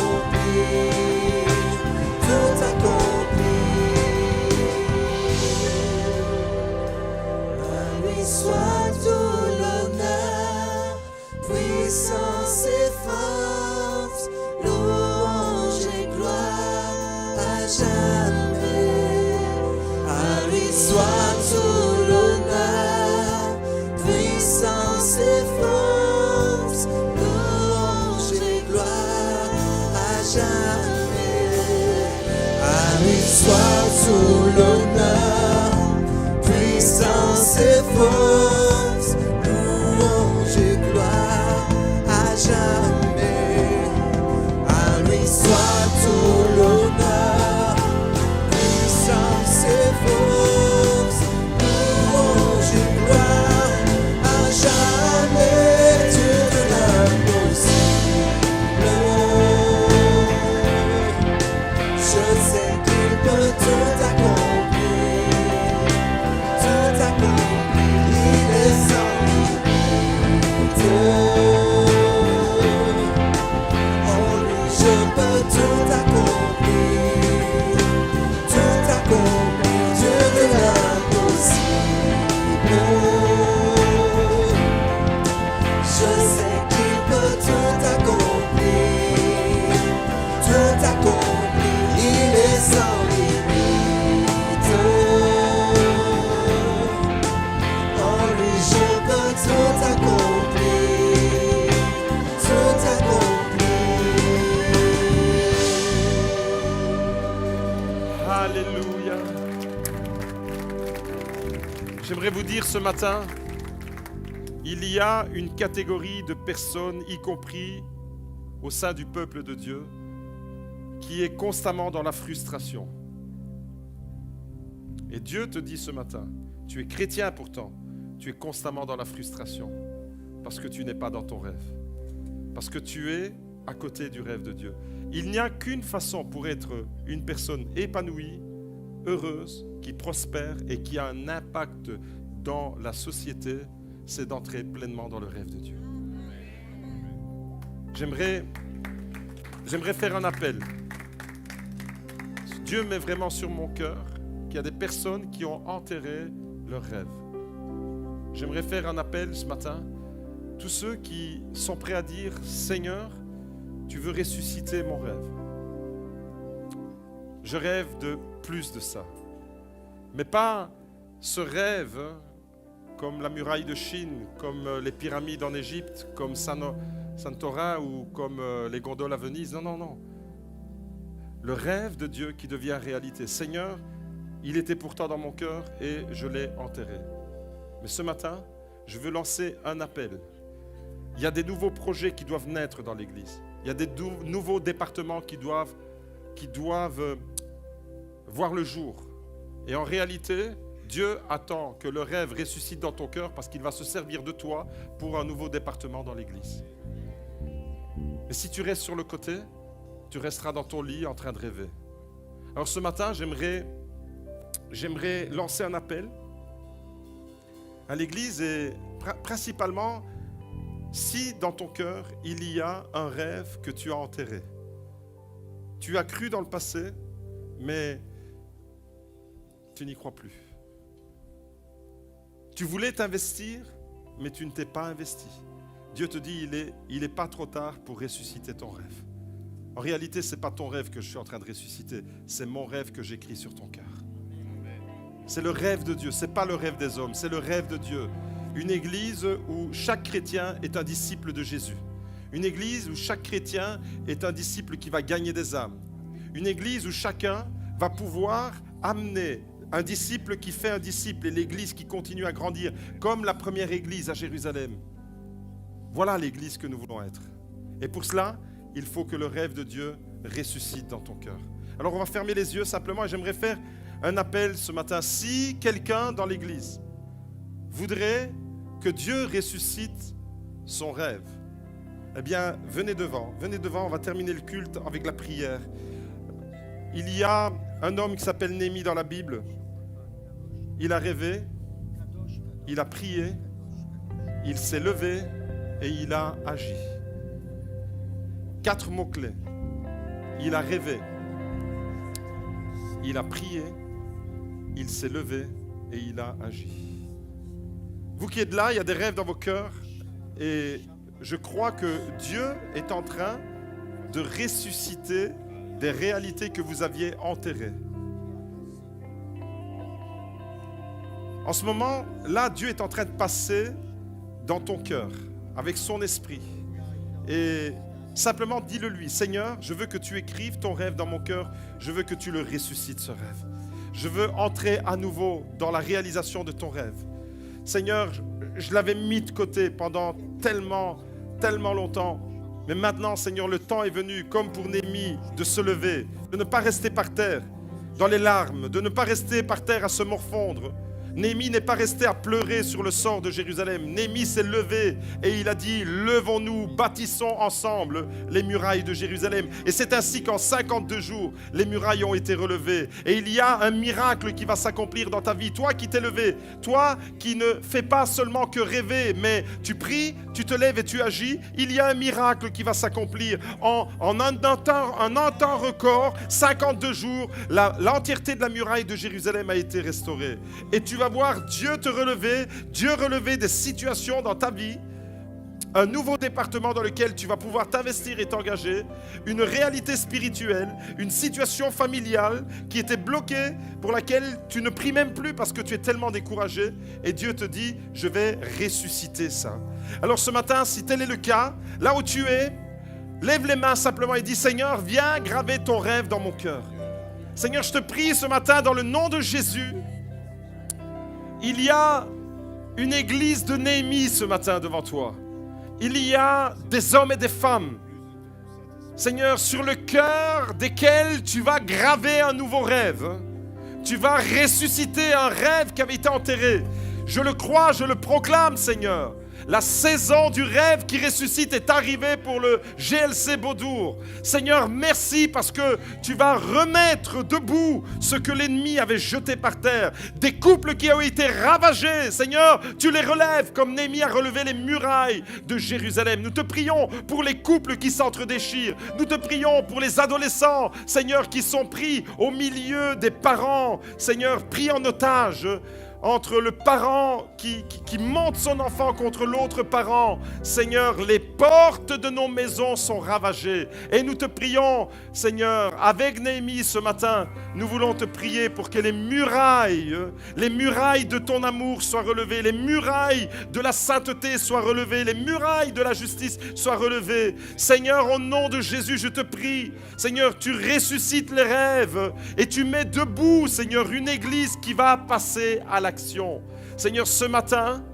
À lui soit tout l'honneur, puissance et force, louange et gloire à jamais. À lui soit tout l'honneur, puissance et force, louange et gloire à jamais. À lui soit tout l'honneur, puissance et force, louange et gloire à jamais. À lui soit tout l'honneur, puissance et force, louange et gloire à jamais. Dieu de l'impossible. Je sais qu'il peut tout accomplir, il est sans limite. En lui je peux tout accomplir, Dieu de l'impossible. Je sais qu'il peut tout accomplir, il est sans limite. En lui je peux tout accomplir, Alléluia. J'aimerais vous dire ce matin, il y a une catégorie de personnes, y compris au sein du peuple de Dieu, qui est constamment dans la frustration. Et Dieu te dit ce matin, tu es chrétien pourtant, tu es constamment dans la frustration, parce que tu n'es pas dans ton rêve, parce que tu es à côté du rêve de Dieu. Il n'y a qu'une façon pour être une personne épanouie, heureuse, qui prospère et qui a un impact dans la société, c'est d'entrer pleinement dans le rêve de Dieu. J'aimerais faire un appel. Dieu met vraiment sur mon cœur qu'il y a des personnes qui ont enterré leur rêve. J'aimerais faire un appel ce matin. Tous ceux qui sont prêts à dire « Seigneur, tu veux ressusciter mon rêve. Je rêve de plus de ça. » Mais pas ce rêve comme la muraille de Chine, comme les pyramides en Égypte, comme Santorin ou comme les gondoles à Venise. Non, non, non. Le rêve de Dieu qui devient réalité. Seigneur, Il était pourtant dans mon cœur et je l'ai enterré. Mais ce matin, je veux lancer un appel. Il y a des nouveaux projets qui doivent naître dans l'Église. Il y a des nouveaux départements qui doivent voir le jour. Et en réalité, Dieu attend que le rêve ressuscite dans ton cœur parce qu'il va se servir de toi pour un nouveau département dans l'Église. Mais si tu restes sur le côté, tu resteras dans ton lit en train de rêver. Alors ce matin, j'aimerais lancer un appel à l'Église et principalement, si dans ton cœur, il y a un rêve que tu as enterré. Tu as cru dans le passé, mais tu n'y crois plus. Tu voulais t'investir, mais tu ne t'es pas investi. Dieu te dit, il n'est pas trop tard pour ressusciter ton rêve. En réalité, ce n'est pas ton rêve que je suis en train de ressusciter, c'est mon rêve que j'écris sur ton cœur. C'est le rêve de Dieu, ce n'est pas le rêve des hommes, c'est le rêve de Dieu. Une église où chaque chrétien est un disciple de Jésus. Une église où chaque chrétien est un disciple qui va gagner des âmes. Une église où chacun va pouvoir amener un disciple qui fait un disciple et l'église qui continue à grandir, comme la première église à Jérusalem. Voilà l'église que nous voulons être. Et pour cela, il faut que le rêve de Dieu ressuscite dans ton cœur. Alors on va fermer les yeux simplement et j'aimerais faire un appel ce matin. Si quelqu'un dans l'église voudrait que Dieu ressuscite son rêve, eh bien, venez devant, on va terminer le culte avec la prière. Il y a un homme qui s'appelle Néhémie dans la Bible. Il a rêvé, il a prié, il s'est levé et il a agi. 4 mots-clés. Il a rêvé, il a prié, il s'est levé et il a agi. Vous qui êtes là, il y a des rêves dans vos cœurs et je crois que Dieu est en train de ressusciter des réalités que vous aviez enterrées. En ce moment, là, Dieu est en train de passer dans ton cœur avec son esprit. Et simplement, dis-le lui. Seigneur, je veux que tu écrives ton rêve dans mon cœur. Je veux que tu le ressuscites, ce rêve. Je veux entrer à nouveau dans la réalisation de ton rêve. Seigneur, je l'avais mis de côté pendant tellement longtemps. Mais maintenant, Seigneur, le temps est venu, comme pour Néhémie, de se lever, de ne pas rester par terre dans les larmes, de ne pas rester par terre à se morfondre. Néhémie n'est pas resté à pleurer sur le sort de Jérusalem. Néhémie s'est levé et il a dit « Levons-nous, bâtissons ensemble les murailles de Jérusalem ». Et c'est ainsi qu'en 52 jours, les murailles ont été relevées. Et il y a un miracle qui va s'accomplir dans ta vie. Toi qui t'es levé, toi qui ne fais pas seulement que rêver, mais tu pries, tu te lèves et tu agis, il y a un miracle qui va s'accomplir. En un temps record, 52 jours, l'entièreté de la muraille de Jérusalem a été restaurée. Et tu vas voir Dieu te relever, Dieu relever des situations dans ta vie, un nouveau département dans lequel tu vas pouvoir t'investir et t'engager, une réalité spirituelle, une situation familiale qui était bloquée, pour laquelle tu ne pries même plus parce que tu es tellement découragé, et Dieu te dit, je vais ressusciter ça. Alors ce matin, si tel est le cas, là où tu es, lève les mains simplement et dis, Seigneur, viens graver ton rêve dans mon cœur. Seigneur, je te prie ce matin dans le nom de Jésus. Il y a une église de Néhémie ce matin devant toi. Il y a des hommes et des femmes, Seigneur, sur le cœur desquels tu vas graver un nouveau rêve. Tu vas ressusciter un rêve qui avait été enterré. Je le crois, je le proclame, Seigneur. La saison du rêve qui ressuscite est arrivée pour le GLC Beaudour. Seigneur, merci parce que tu vas remettre debout ce que l'ennemi avait jeté par terre. Des couples qui ont été ravagés, Seigneur, tu les relèves comme Néhémie a relevé les murailles de Jérusalem. Nous te prions pour les couples qui s'entre-déchirent. Nous te prions pour les adolescents, Seigneur, qui sont pris au milieu des parents, Seigneur, pris en otage entre le parent qui monte son enfant contre l'autre parent. Seigneur, les portes de nos maisons sont ravagées. Et nous te prions, Seigneur, avec Néhémie ce matin, nous voulons te prier pour que les murailles de ton amour soient relevées, les murailles de la sainteté soient relevées, les murailles de la justice soient relevées. Seigneur, au nom de Jésus, je te prie, Seigneur, tu ressuscites les rêves et tu mets debout, Seigneur, une église qui va passer à l'action. Seigneur, ce matin,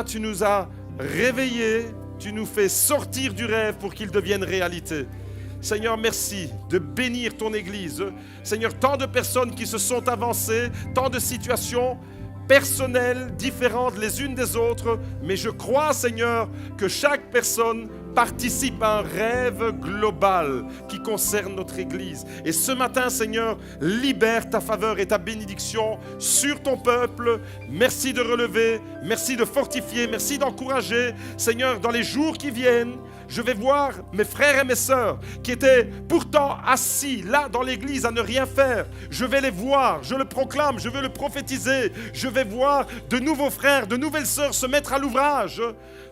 tu nous as réveillés, tu nous fais sortir du rêve pour qu'il devienne réalité. Seigneur, merci de bénir ton Église. Seigneur, tant de personnes qui se sont avancées, tant de situations personnelles, différentes les unes des autres, mais je crois, Seigneur, que chaque personne participe à un rêve global qui concerne notre Église. Et ce matin, Seigneur, libère ta faveur et ta bénédiction sur ton peuple. Merci de relever, merci de fortifier, merci d'encourager. Seigneur, dans les jours qui viennent, je vais voir mes frères et mes sœurs qui étaient pourtant assis là dans l'église à ne rien faire. Je vais les voir, je le proclame, je veux le prophétiser. Je vais voir de nouveaux frères, de nouvelles sœurs se mettre à l'ouvrage,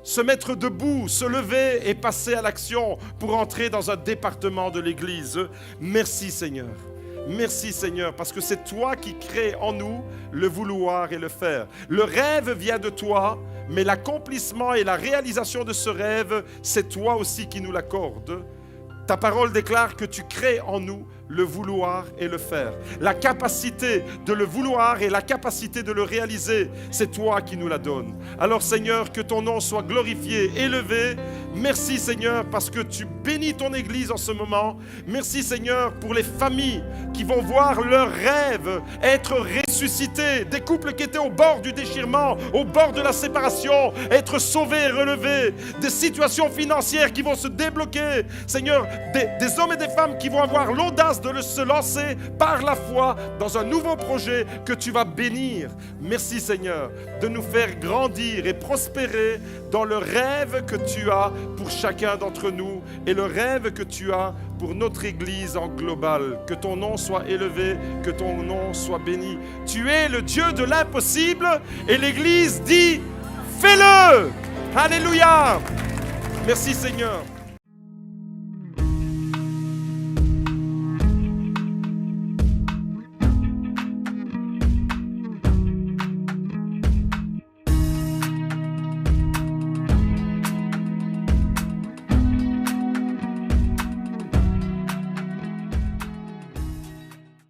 se mettre debout, se lever et passer à l'action pour entrer dans un département de l'église. Merci Seigneur. Merci Seigneur, parce que c'est toi qui crées en nous le vouloir et le faire. Le rêve vient de toi, mais l'accomplissement et la réalisation de ce rêve, c'est toi aussi qui nous l'accordes. Ta parole déclare que tu crées en nous le vouloir et le faire. La capacité de le vouloir et la capacité de le réaliser, c'est toi qui nous la donnes. Alors Seigneur, que ton nom soit glorifié, élevé. Merci Seigneur parce que tu bénis ton Église en ce moment. Merci Seigneur pour les familles qui vont voir leurs rêves être ressuscités. Des couples qui étaient au bord du déchirement, au bord de la séparation, être sauvés et relevés. Des situations financières qui vont se débloquer. Seigneur, des hommes et des femmes qui vont avoir l'audace de se lancer par la foi dans un nouveau projet que tu vas bénir. Merci Seigneur de nous faire grandir et prospérer dans le rêve que tu as pour chacun d'entre nous et le rêve que tu as pour notre Église en global. Que ton nom soit élevé, que ton nom soit béni. Tu es le Dieu de l'impossible et l'Église dit fais-le. Alléluia. Merci Seigneur.